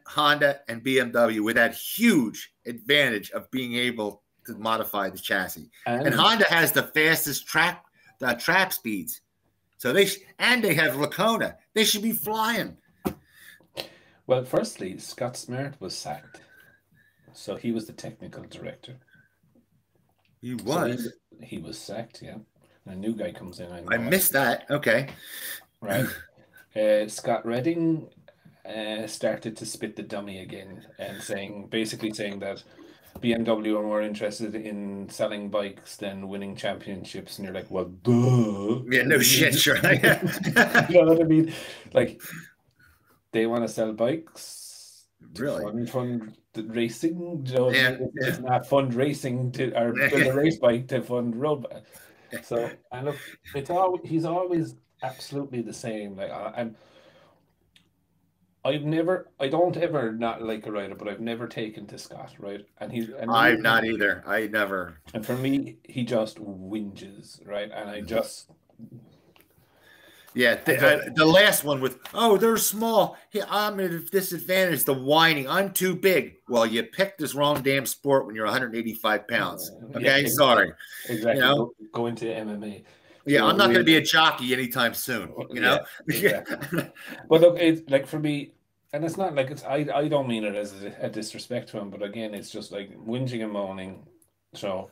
Honda and BMW with that huge advantage of being able to modify the chassis? And Honda has the fastest trap speeds. So they have Lacona. They should be flying. Well, firstly, Scott Smart was sacked, so he was the technical director. He was. So he was sacked, yeah. And a new guy comes in. I missed that. Okay. Right. Scott Redding started to spit the dummy again and basically saying that BMW are more interested in selling bikes than winning championships. And you're like, well, duh. Yeah, no shit, sure. You know what I mean? Like, they want to sell bikes. Really? Fund racing. You know, it's Yeah. not fund racing or build a race bike to fund road. So, and look, he's always absolutely the same. Like, I don't ever not like a rider, but I've never taken to Scott, right? I'm not either. I never. And for me, he just whinges, right? And I just, Yeah, I just, the last one with, oh, they're small. Yeah, I'm at a disadvantage. The whining. I'm too big. Well, you picked this wrong damn sport when you're 185 pounds. yeah, Okay, sorry. You exactly. know. Go into MMA. Do you Yeah, know I'm what I not going to mean? be a jockey anytime soon. You Yeah, know. exactly. But look, it's like for me, and it's not like I don't mean it as a disrespect to him, but again, it's just like whinging and moaning. So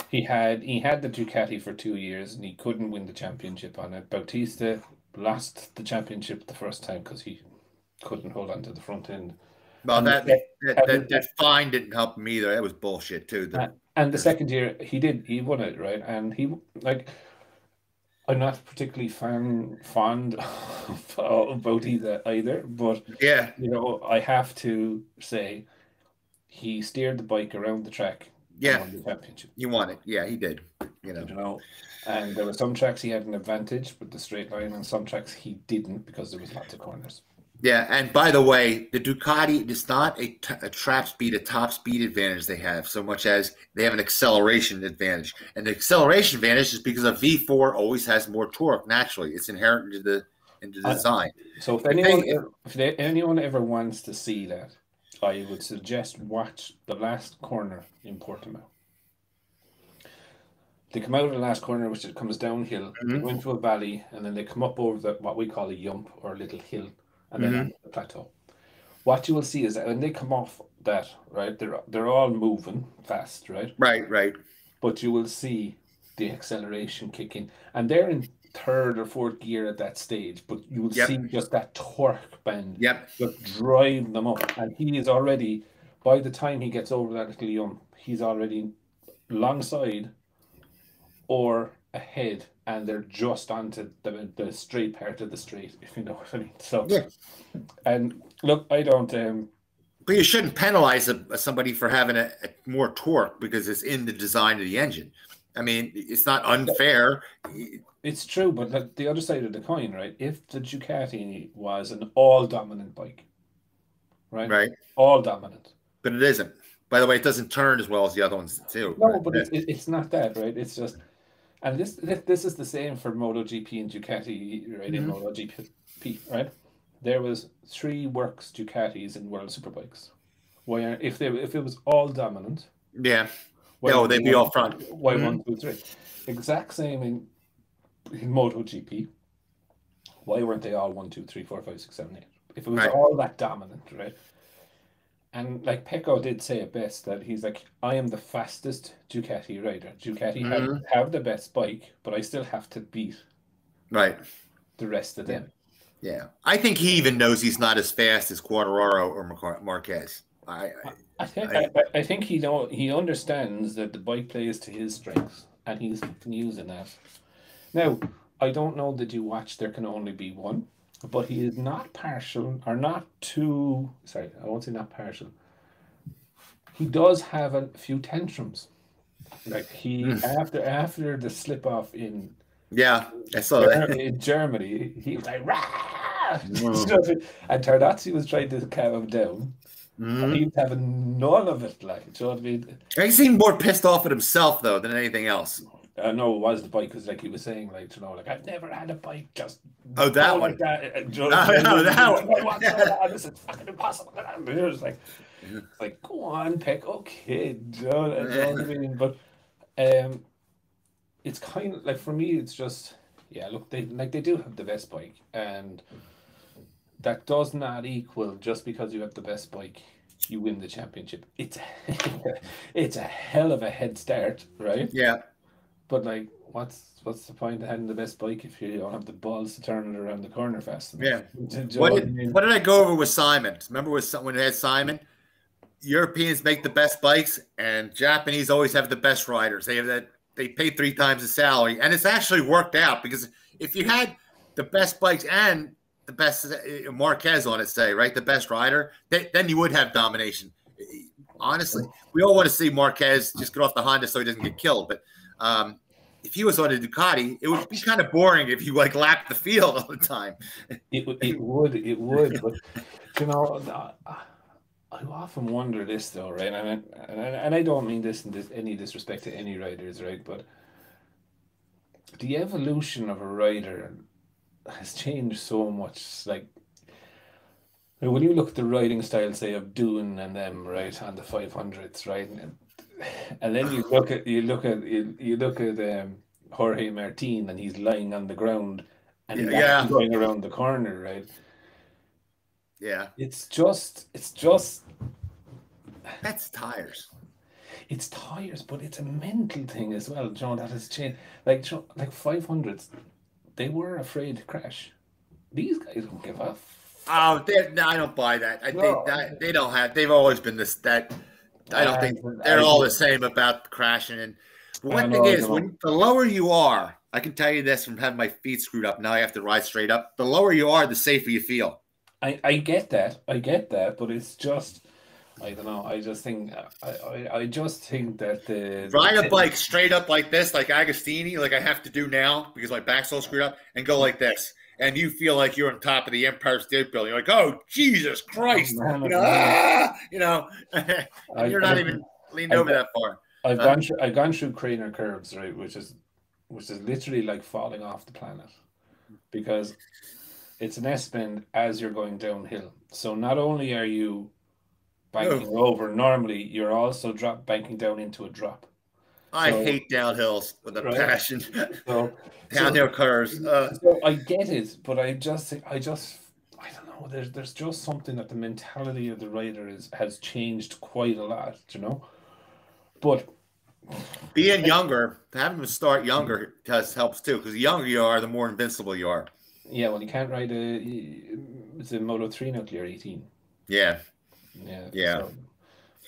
he had the Ducati for 2 years and he couldn't win the championship on it. Bautista lost the championship the first time because he couldn't hold on to the front end. Well, And that fine didn't help me either. That was bullshit too. and the second year he won it, right? And he like I'm not particularly fond of Bautista either, but Yeah, I have to say he steered the bike around the track and yeah, won the championship. you won it. Yeah, he did. You know. And there were some tracks he had an advantage with the straight line, and some tracks he didn't because there was lots of corners. Yeah, and by the way, the Ducati is not a top speed advantage they have, so much as they have an acceleration advantage. And the acceleration advantage is because a V4 always has more torque naturally. It's inherent into the design. So if anyone ever wants to see that, I would suggest watch the last corner in Portimao. They come out of the last corner, which it comes downhill. They go into a valley, and then they come up over what we call a yump or a little hill, and then onto the plateau. What you will see is that when they come off that, right, they're all moving fast, right? Right. But you will see the acceleration kicking, and they're in third or fourth gear at that stage. But you will see just that torque bend, just drive them up, and he is already. By the time he gets over that little yump, he's already alongside or ahead, and they're just onto the straight part of the straight, if you know what I mean. So, and look, I don't. But you shouldn't penalize somebody for having a more torque because it's in the design of the engine. I mean, it's not unfair. It's true, but like the other side of the coin, right? If the Ducati was an all-dominant bike, right, all dominant, but it isn't. By the way, it doesn't turn as well as the other ones too. No, but it's not that, right? It's just. And this is the same for MotoGP and Ducati, right? In MotoGP, right? There was 3 works Ducatis in World Superbikes. Why if it was all dominant? Yeah. They'd be all front. Why 1, 2, 3? Exact same in MotoGP. Why weren't they all 1, 2, 3, 4, 5, 6, 7, 8? If it was all that dominant, right? And like Pecco did say it best that he's like, I am the fastest Ducati rider. Ducati have the best bike, but I still have to beat the rest of them. Yeah. I think he even knows he's not as fast as Quartararo or Marquez. I think he understands that the bike plays to his strengths and he's using that. Now, I don't know that you watch There Can Only Be One. But he is not partial, or not too. Sorry, I won't say not partial. He does have a few tantrums. Like after the slip off in. Yeah, I saw that in Germany. He was like, rah! And Tardozzi was trying to calm him down. And he was having none of it. Like, do you know what I mean? He seemed more pissed off at himself though than anything else. No, it was the bike because, like he was saying, like like I've never had a bike just that one. Like that. That one. This is fucking impossible. It was like go on, Peck. Okay, do you know what I mean? But it's kind of like for me, it's just look, they do have the best bike, and that does not equal just because you have the best bike, you win the championship. It's a hell of a head start, right? Yeah. But like, what's the point of having the best bike if you don't have the balls to turn it around the corner fast enough? Yeah. What did I go over with Simon? Remember when it had Simon? Europeans make the best bikes, and Japanese always have the best riders. They pay 3 times the salary, and it's actually worked out because if you had the best bikes and the best Marquez on it, say right, the best rider, then you would have domination. Honestly, we all want to see Marquez just get off the Honda so he doesn't get killed, but if he was on a Ducati, it would be kind of boring if you like lapped the field all the time. It would, but you know, I often wonder this though, right? And I don't mean this in any disrespect to any riders, right? But the evolution of a rider has changed so much. Like when you look at the riding style, say of Doohan and them, right, on the 500s, right, and then you look at Jorge Martin, and he's lying on the ground, and he's Yeah, actually going around the corner, right? yeah. It's just That's tires. it's tires, but it's a mental thing as well, John. That has changed. Like 500s, they were afraid to crash. These guys don't give a Oh, no, I don't buy that. no. They don't have. They've always been this. That I don't think they're I all do. the same about crashing. And but I one thing know. I is, don't know. when the lower you are, I can tell you this from having my feet screwed up. Now I have to ride straight up. The lower you are, the safer you feel. I get that. I get that, but it's just I don't know. I just think that Ride a bike straight up like this, like Agostini, like I have to do now because my back's all screwed up, and go like this. And you feel like you're on top of the Empire State Building. You're like, oh, Jesus Christ. Man, And you're not even leaned over that far. I've gone through Craner curves, right, which is literally like falling off the planet because it's an S bend as you're going downhill. So not only are you banking Oh, over normally, you're also banking down into a drop. I So hate downhills with a right. passion. So Downhill curves. so I get it, but I don't know. There's just something that the mentality of the rider has changed quite a lot, you know. But Being younger, having them start younger helps too, because the younger you are, the more invincible you are. yeah, well, you can't ride it's a Moto 3 nuclear 18. Yeah, Yeah, yeah, so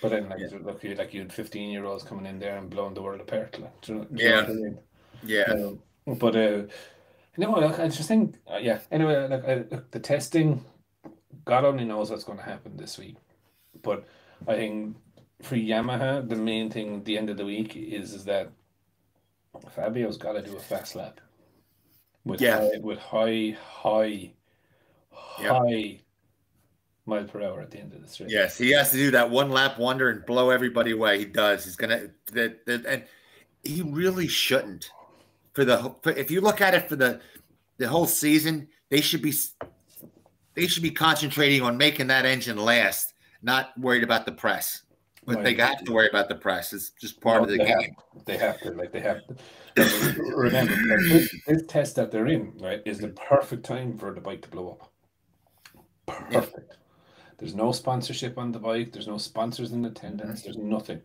but then yeah, you had 15-year-olds coming in there and blowing the world apart. Like, do you know what yeah, I mean? yeah. But no, look, I just think yeah. Anyway, look, the testing, God only knows what's going to happen this week. But I think for Yamaha, the main thing at the end of the week is that Fabio's got to do a fast lap with Yeah, yep. high mile per hour at the end of the straight. Yes, he has to do that one lap wonder and blow everybody away. He does. He's gonna and he really shouldn't. If you look at it for the whole season, they should be concentrating on making that engine last, not worried about the press. But Right. they have to worry about the press. It's just part No, of the they have game. they have to they have to. Like, remember, like this test that they're in, right, is the perfect time for the bike to blow up. Yeah, Perfect. There's no sponsorship on the bike. There's no sponsors in attendance. There's nothing.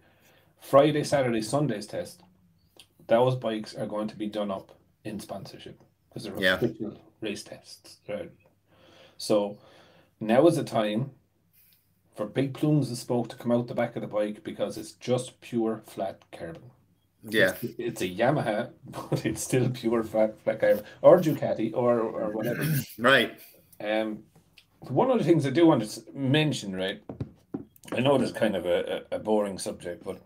Friday, Saturday, Sunday's test. Those bikes are going to be done up in sponsorship because they're yeah, official race tests. Right. So now is the time for big plumes of smoke to come out the back of the bike because it's just pure flat carbon. yeah. It's a Yamaha, but it's still pure flat carbon, or Ducati, or whatever. Right. Um, one of the things I do want to mention, right? I know this is kind of a boring subject, but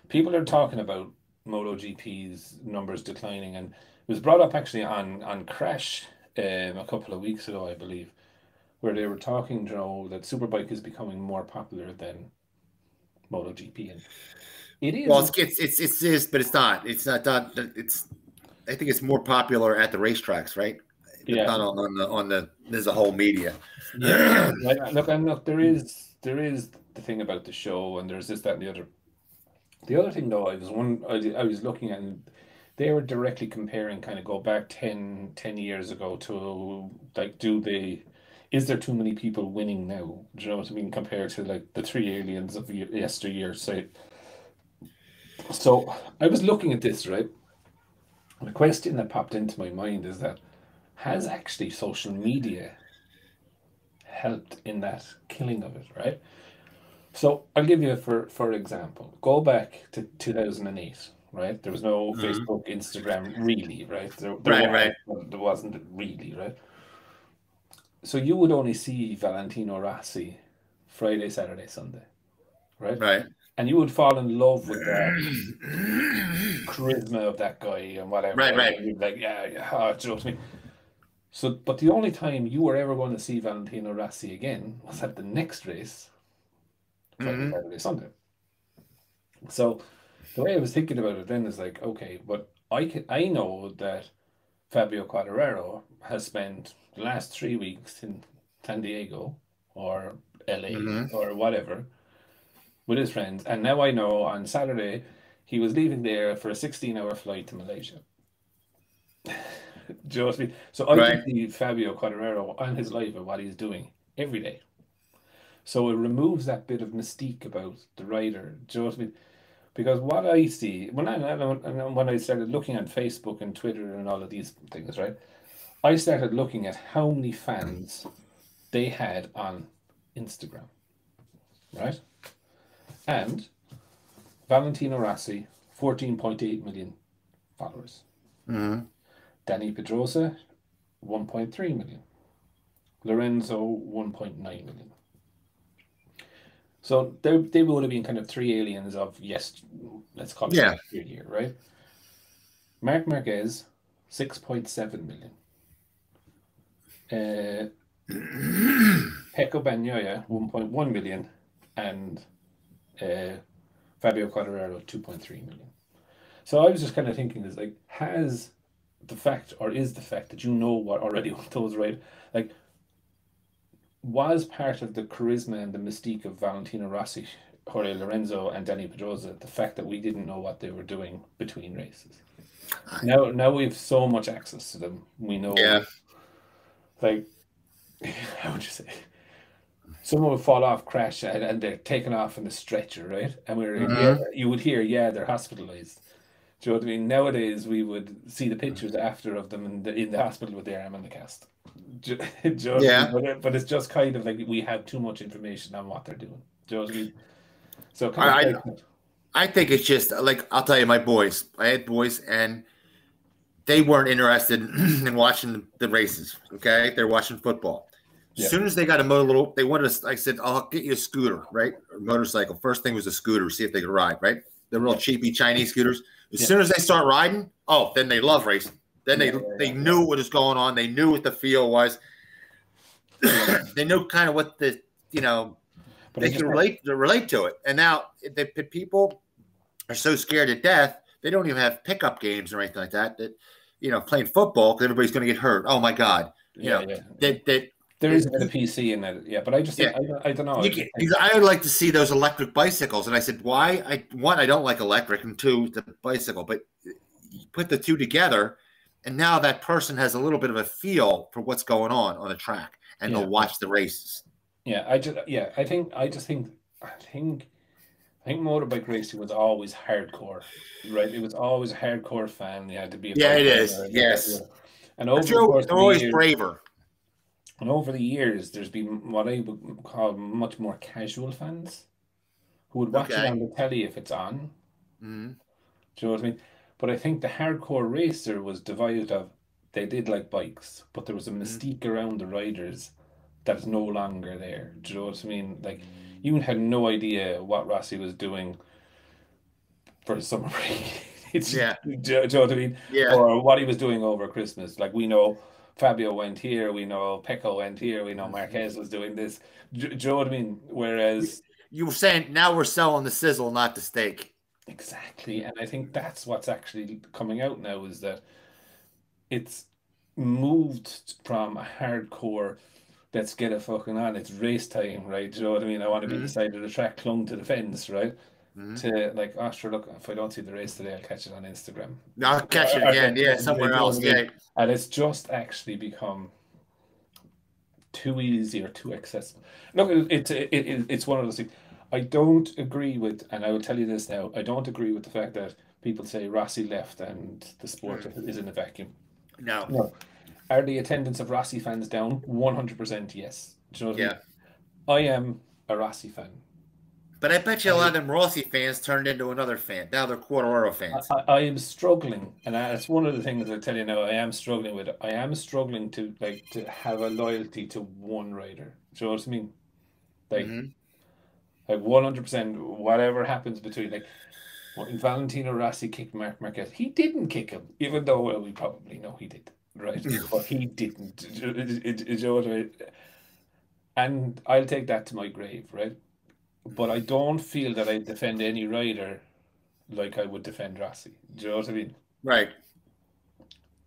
people are talking about MotoGP's numbers declining, and it was brought up actually on Crash a couple of weeks ago, I believe, where they were talking, that Superbike is becoming more popular than MotoGP, and it Well, is. it's this, but it's not. It's not. It's. I think it's more popular at the racetracks, right? But Yeah, not on the. There's a whole media. yeah. Look, there is the thing about the show, and there's this, that, and the other. The other thing, though, I was looking at, and they were directly comparing, kind of go back 10 years ago to like, is there too many people winning now? Do you know what I mean? Compared to like the three aliens of yesteryear, say. So I was looking at this, right? And the question that popped into my mind is that has actually social media helped in that killing of it, right? So I'll give you for example, go back to 2008, right? There was no Mhm. Facebook, Instagram, really, right? There Right, was, right. but there wasn't really, right? So you would only see Valentino Rossi Friday, Saturday, Sunday, right? Right. and you would fall in love with the charisma of that guy and whatever. Right, right. And you'd be like, yeah, oh, do you know what I mean? So, but the only time you were ever going to see Valentino Rossi again was at the next race, Friday, Mm-hmm. Saturday, Sunday. So the way I was thinking about it then is like, okay, but I know that Fabio Quartararo has spent the last 3 weeks in San Diego or LA Mm-hmm. or whatever with his friends, and now I know on Saturday he was leaving there for a 16-hour flight to Malaysia. Do you know what I mean? So I can Right. see Fabio Quartararo on his life and what he's doing every day. So it removes that bit of mystique about the rider. Do you know what I mean? Because what I see when I started looking at Facebook and Twitter and all of these things, right? I started looking at how many fans they had on Instagram, right? And Valentino Rossi, 14.8 million followers. Mm-hmm. Danny Pedrosa, 1.3 million. Lorenzo, 1.9 million. So they would have been kind of three aliens of, yes, let's call it Yeah. year, right? Mark Marquez, 6.7 million. Pecco Bagnaia, 1.1 million. And Fabio Quartararo, 2.3 million. So I was just kind of thinking, is like, has the fact, or is the fact that you know what already what those right, like, was part of the charisma and the mystique of Valentino Rossi, Jorge Lorenzo, and Danny Pedrosa, the fact that we didn't know what they were doing between races. Now we have so much access to them. We know, Yeah. like, how would you say? Someone would fall off, crash, and they're taken off in the stretcher, right? And yeah, Mm-hmm. you would hear, yeah, they're hospitalized. Do you know what I mean? Nowadays, we would see the pictures after of them in the hospital with their arm in the cast. Do you know what I mean? Yeah. But it's just kind of like we have too much information on what they're doing. Do you know what I mean? So kind of I, I like, I think it's just like I'll tell you, my boys. I had boys, and they weren't interested in watching the races. Okay, they're watching football. As yeah, soon as they got a motor, they wanted. I said, "I'll get you a scooter, right? Or motorcycle." First thing was a scooter. See if they could ride, right? The real yeah, cheapy Chinese scooters. As yeah, soon as they start riding, oh, then they love racing. Then yeah, they knew what was going on. They knew what the feel was. yeah. They knew kind of what the you know But I they just could relate to it. And now the people are so scared to death they don't even have pickup games or anything like that. That playing football because everybody's going to get hurt. Oh my god, yeah, yeah, yeah. that There is a bit of PC in that, yeah. But I just yeah. think I don't know. I just think I would like to see those electric bicycles, and I said, "Why? I don't like electric, and two, the bicycle. But you put the two together, and now that person has a little bit of a feel for what's going on the track, and yeah, they'll watch the races." yeah. I think motorbike racing was always hardcore, right? It was always a hardcore fan. You had to be a Yeah, bike it is. owner. Yes, And but over the course they're of the always years, braver. there's been what I would call much more casual fans who would watch it Okay. on the telly if it's on. Mm-hmm. Do you know what I mean? But I think the hardcore racer was divided of they did like bikes, but there was a Mm-hmm. mystique around the riders that is no longer there. Do you know what I mean? Like you had no idea what Rossi was doing for his summer break. It's Yeah. do you know what I mean? Yeah. Or what he was doing over Christmas. Like we know Fabio went here, we know Pecco went here, we know Marquez was doing this. Do you know what I mean? Whereas You were saying now we're selling the sizzle, not the steak. exactly, and I think that's what's actually coming out now is that it's moved from a hardcore let's get it fucking on, it's race time, right? Do you know what I mean? I want to be the Mm-hmm. side of the track clung to the fence, right? Mm-hmm. To like, oh sure, look, if I don't see the race today, I'll catch it on Instagram. I'll catch it again. Yeah, somewhere You know what I else. mean? Yeah. And it's just actually become too easy or too accessible. Look, it's one of those things. I don't agree with, and I will tell you this now, I don't agree with the fact that people say Rossi left and the sport is in a vacuum. No. No. Are the attendance of Rossi fans down? 100% yes. Do you know what I mean? Yeah. I am a Rossi fan. But I bet you a lot of them Rossi fans turned into another fan. Now they're Quartararo I, fans. I am struggling, and that's one of the things I tell you now. I am struggling with. I am struggling to have a loyalty to one rider. Do you know what I mean? Like Mm-hmm. Like 100%, whatever happens between, like, when Valentino Rossi kicked Marc Marquez, he didn't kick him, even though, well, we probably know he did, right? But he didn't. You know what I mean? And I'll take that to my grave, right? But I don't feel that I defend any rider like I would defend Rossi. Do you know what I mean? Right.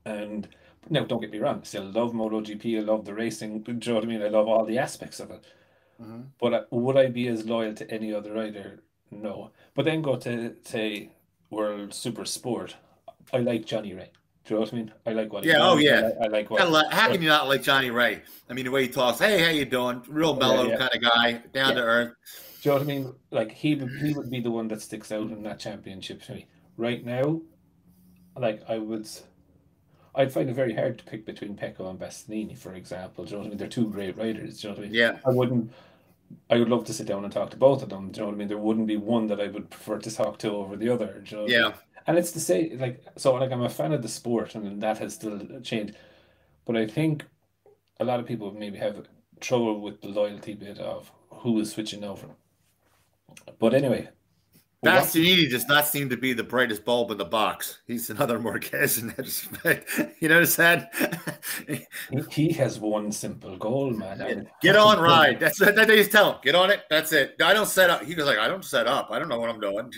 And now, don't get me wrong, I still love MotoGP. I love the racing. Do you know what I mean? I love all the aspects of it. Mhm. But would I be as loyal to any other rider? No. But then go to, say, World Super Sport. I like Johnny Ray. Do you know what I mean? I like what he Yeah. Oh, does. yeah. I like what. How can But you not like Johnny Ray? I mean, the way he talks. Hey, how you doing? Real yeah, mellow yeah, kind of guy, down yeah. to earth. Do you know what I mean? Like he would be the one that sticks out in that championship to me. Right now, like I'd find it very hard to pick between Pecco and Bastianini, for example. Do you know what I mean? They're two great riders. Do you know what I mean? Yeah. I wouldn't. I would love to sit down and talk to both of them. Do you know what I mean? There wouldn't be one that I would prefer to talk to over the other. Do you know what I mean? Yeah. And it's to say, like, so, like, I'm a fan of the sport, and that has still changed. But I think a lot of people maybe have trouble with the loyalty bit of who is switching over. But anyway, what Bastianini does not seem to be the brightest bulb in the box. He's another Marquez in that respect. You notice that? he has one simple goal, man, Yeah. and it's Get fucking on fun. ride. That's they just tell him. Get on it. That's it. I don't set up. He goes like, I don't set up. I don't know what I'm doing.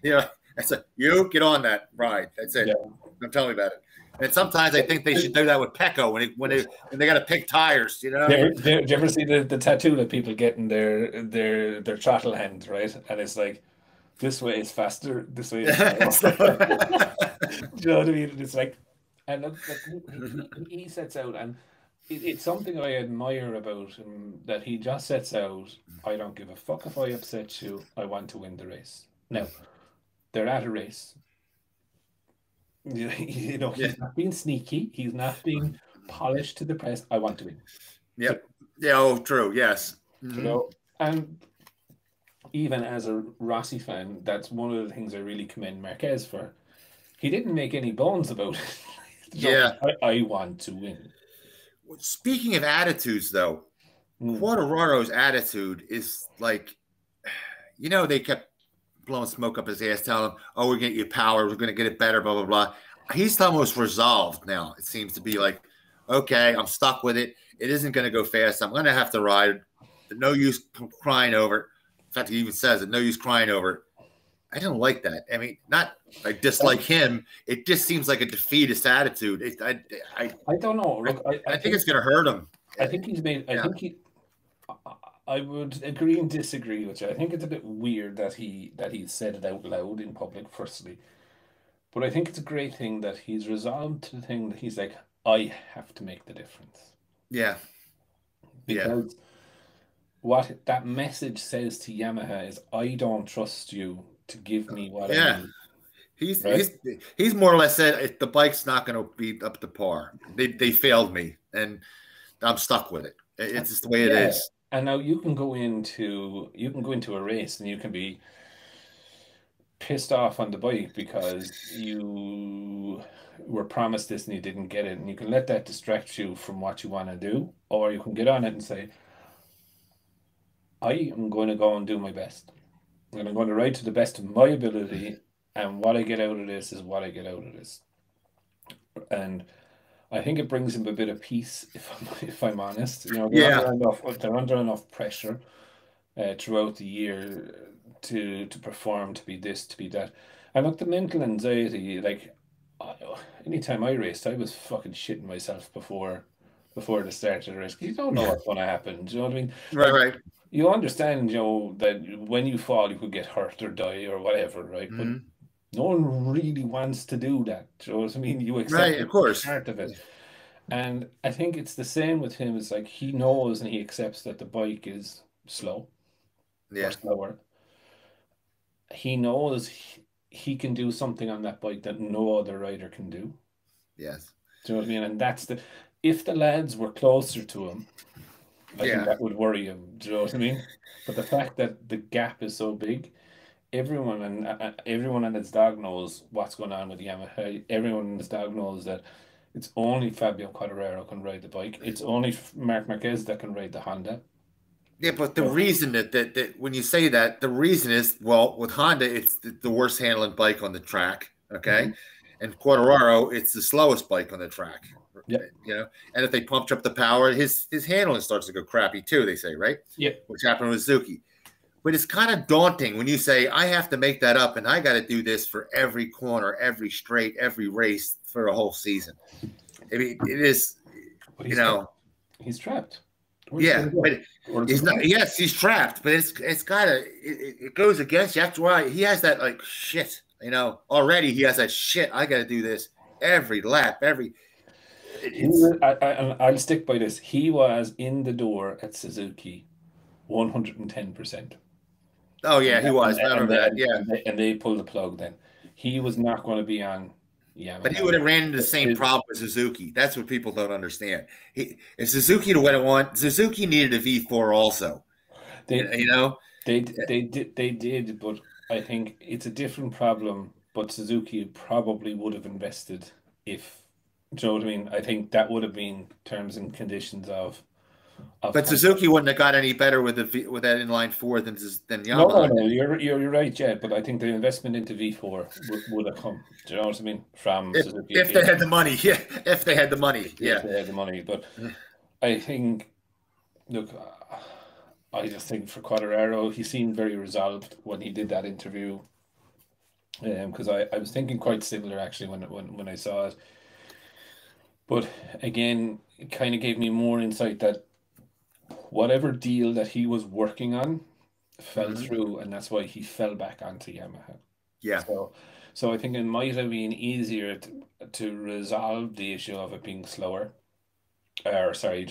Yeah. That's it. You get on that ride. That's it. Yeah. Don't tell me about it. And sometimes I think they should do that with Pecco when they got to pick tires. You know. Do you ever see the tattoo that people get in their throttle hand, right? And it's like, this way is faster, this way is slower. Do you know what I mean? And it's like, and like he sets out, and it's something I admire about him, that he just sets out. I don't give a fuck if I upset you. I want to win the race. Now they're at a race. Yeah. He's not being sneaky. He's not being polished to the press. I want to win. So, Yep. Yeah. Oh, true. Yes. you Hmm. know, and even as a Rossi fan, that's one of the things I really commend Marquez for. He didn't make any bones about it. Yeah. I want to win. Speaking of attitudes, though, Mm. Quartararo's attitude is like, they kept blowing smoke up his ass, telling him, "Oh, we're getting you power. We're going to get it better." Blah blah blah. He's almost resolved now. It seems to be like, okay, I'm stuck with it. It isn't going to go fast. I'm going to have to ride. No use crying over it. In fact, he even says it. No use crying over it. I don't like that. I mean, not I dislike him. It just seems like a defeatist attitude. I don't know. Look, I think it's going to hurt him. I think he's made. I Yeah. think he. I would agree and disagree with you. I think it's a bit weird that he said it out loud in public, firstly. But I think it's a great thing that he's resolved to the thing that he's like, I have to make the difference. Yeah. Yeah. Because what that message says to Yamaha is, I don't trust you to give me what I Yeah. need, He's right? he's he's more or less said the bike's not going to be up to par. They failed me, and I'm stuck with it. It's just the way it Yeah. is. And now you can go into a race and you can be pissed off on the bike because you were promised this and you didn't get it, and you can let that distract you from what you want to do, or you can get on it and say, I am going to go and do my best. And I'm going to ride to the best of my ability, and what I get out of this is what I get out of this. And I think it brings him a bit of peace, if I'm honest. They're Yeah, under enough pressure throughout the year to perform, to be this, to be that. And look, the mental anxiety, like, I, anytime I raced, I was fucking shitting myself before the start of the race. 'Cause you don't know what's going to happen. Do you know what I mean? right, Like, right. you understand, that when you fall, you could get hurt or die or whatever, right? But Hmm. no one really wants to do that. Do you know what I mean? You accept Right, of it, course. part of it. And I think it's the same with him. It's like he knows and he accepts that the bike is slow or Yeah, slower. He knows he can do something on that bike that no other rider can do. yes, Do you know what I mean? And if the lads were closer to him, I think yeah, that would worry him. Do you know what I mean? But the fact that the gap is so big, everyone and its dog knows what's going on with Yamaha. Everyone and its dog knows that it's only Fabio Quartararo can ride the bike. It's only Marc Marquez that can ride the Honda. Yeah, but the So, reason that when you say that, the reason is, well, with Honda, it's the worst handling bike on the track, okay? mhm. And Quartararo, it's the slowest bike on the track, Yep. And if they pumped up the power, his handling starts to go crappy too, they say, right? Yep. Which happened with Suzuki. But it's kind of daunting when you say, I have to make that up and I got to do this for every corner, every straight, every race for a whole season. I mean, it is, But you know, he's trapped. Where's he yeah, going to go? but Where does he he's not. go? Yes, he's trapped, but it's gotta. It goes against you. That's why he has that like shit. Already he has that shit. I got to do this every lap. It's. I'll stick by this. He was in the door at Suzuki 110%. Oh And, yeah, he was. I remember that. Yeah, and they pulled the plug then. He was not going to be on but he would Yamaha. have ran into the same problem with Suzuki. That's what people don't understand. If Suzuki would have won, Suzuki needed a V4 also. They You know. they did, but I think it's a different problem. But Suzuki probably would have invested if, do you know what I mean? I think that would have been terms and conditions of But contract. Suzuki wouldn't have got any better with with that inline four than No, no, Yamaha no. did. You're right, yeah. But I think the investment into V4 would have come. Do you know what I mean? From Suzuki If they had the money, yeah. If they had the money, if yeah. they had the money. But I think, look, I just think for Quadraro, he seemed very resolved when he did that interview. Because I was thinking quite similar actually when I saw it. But again, it kind of gave me more insight that whatever deal that he was working on fell Mhm. through, and that's why he fell back onto Yamaha. Yeah. So I think it might have been easier to resolve the issue of it being slower, or sorry,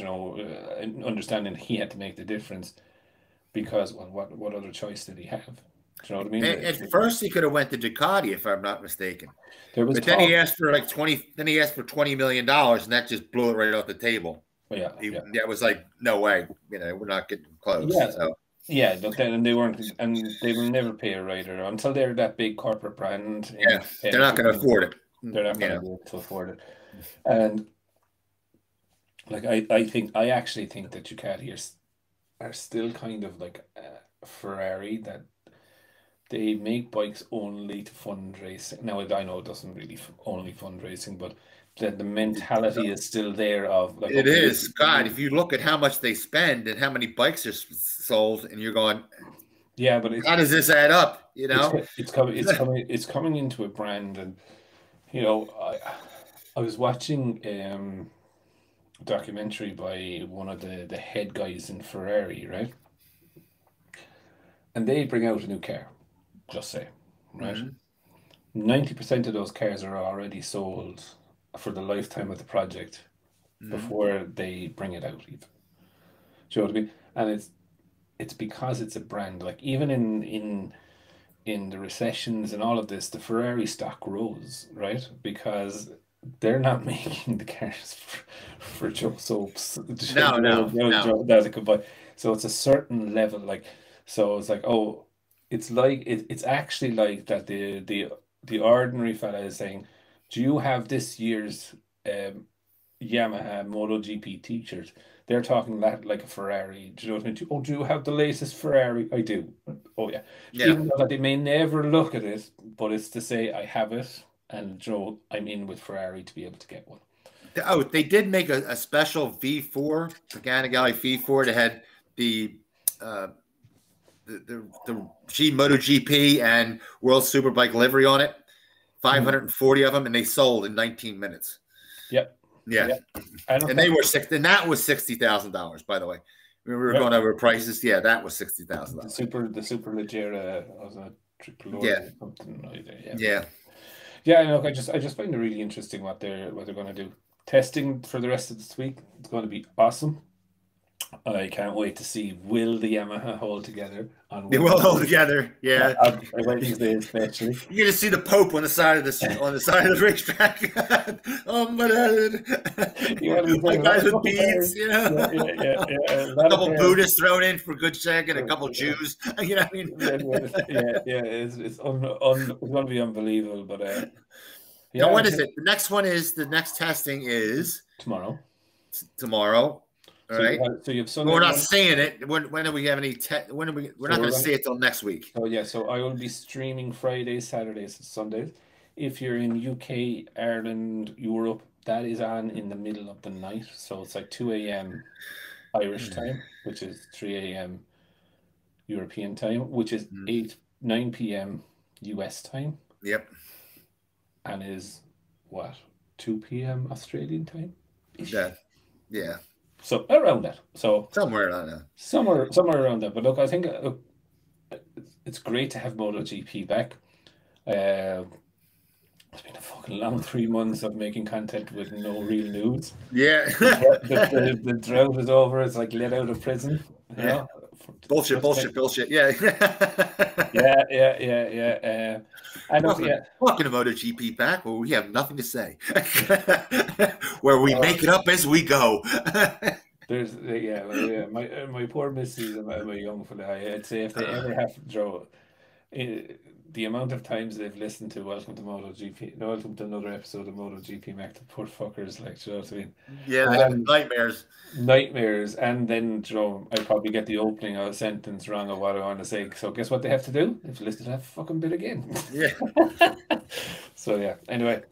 understanding he had to make the difference because, well, what other choice did he have? Do you know what I mean? At first, he could have went to Ducati, if I'm not mistaken. There was But then he talk. asked for like 20. Then he asked for $20 million, and that just blew it right off the table. Oh, yeah, yeah, That was like, no way. We're not getting close. yeah, So yeah. Look, then and they weren't, and they will never pay a writer until they're that big corporate brand yeah, in they're not going to 10, 15 years. afford it. They're not going to Yeah. be able to afford it. And like I actually think that Ducati are still kind of like Ferrari, that they make bikes only to fundraising. Now I know it doesn't really only fundraising, but the mentality is still there of like, It okay, is. God, if you look at how much they spend and how many bikes are sold, and you're going, yeah, but how does this add up? it's coming into a brand. And you know I was watching a documentary by one of the head guys in Ferrari, right? And they bring out a new car, just say, right? Mhm. 90% of those cars are already sold for the lifetime of the project Mhm. before they bring it out, even. Do you know what I mean? And it's because it's a brand. Like even in the recessions and all of this, the Ferrari stock rose, right? Because they're not making the cars for Joe Soaps, No, no, no. that it could buy. So it's a certain level, like, so it's like, oh, it's actually like that the ordinary fella is saying, do you have this year's um Yamaha MotoGP t-shirt? They're talking that like a Ferrari. Do you know what I mean? Oh, do you have the latest Ferrari? I do. Oh yeah. Yeah. Even though that they may never look at it, but it's to say I have it, and I'm in with Ferrari to be able to get one. Oh, they did make a special V4, the Gannigali V4 that had the uh, the G MotoGP and World Superbike livery on it. 540 of them, and they sold in 19 minutes. Yep. Yeah, Yep. And and that was $60,000, by the way. We were yep. going over prices. Yeah, that was $60,000. The super Leggera was a triple order Yeah, or something like that. Yeah. yeah. Yeah, look, I just find it really interesting what they're going to do. Testing for the rest of this week. It's going to be awesome. I can't wait to see will the Yamaha hold together on They will hold Wednesday. together. Yeah, On Wednesday especially. you're gonna see the Pope on the side of the racetrack. Oh, but You want to be saying like a lot guys of with fucking beads, pairs. Yeah, yeah, yeah, yeah. A A lot of couple pairs. Buddhists thrown in for good check, and a couple Yeah, Jews. You know what I mean? yeah, yeah, yeah. It's going to be unbelievable. But Now, yeah, I what is think it? The next testing is tomorrow. tomorrow. All right. So you have But Sunday. we're not saying it. When do we have any? When do we? We're not going to say it till next week. Oh yeah, so I will be streaming Fridays, Saturdays, and Sundays. If you're in UK, Ireland, Europe, that is on in the middle of the night. So it's like 2 a.m. Irish time, which is 3 a.m. European time, which is 9 p.m. US time, Yep. and is what, 2 p.m. Australian time? Yeah. Yeah. So around that. So Somewhere around that. somewhere around that. But look, I think it's great to have MotoGP back. It's been a fucking long 3 months of making content with no real news. Yeah. The drought is over. It's like let out of prison. You know? Bullshit. Yeah. Yeah. And talking about a GP back where we have nothing to say, where we make it up as we go. There's my poor missus and my young fella. I'd say if they ever have to draw, the amount of times they've listened to Welcome to MotoGP, Welcome to another episode of MotoGP Mac, the poor fuckers, like, do you know what I mean? Yeah, nightmares, and then I probably get the opening of a sentence wrong of what I want to say. So guess what they have to do? They have to listen to that fucking bit again. Yeah. So yeah. Anyway,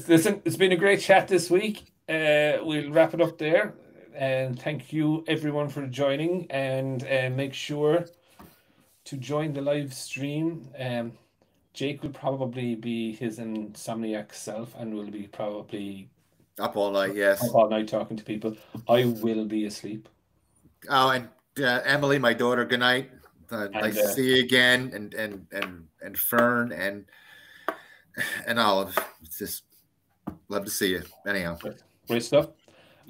listen, it's been a great chat this week. We'll wrap it up there, and thank you everyone for joining. And make sure to join the live stream. Jake will probably be his insomniac self and will be probably up all night. Yes, up all night talking to people. I will be asleep. Oh, and Emily, my daughter, good night. Nice to see you again, and Fern and Olive. It's just love to see you. Anyhow, great stuff.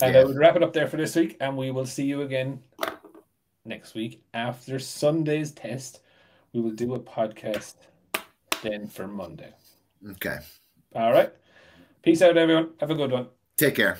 And I will wrap it up there for this week, and we will see you again next week after Sunday's test. We will do a podcast then for Monday. Okay. All right. Peace out, everyone. Have a good one. Take care.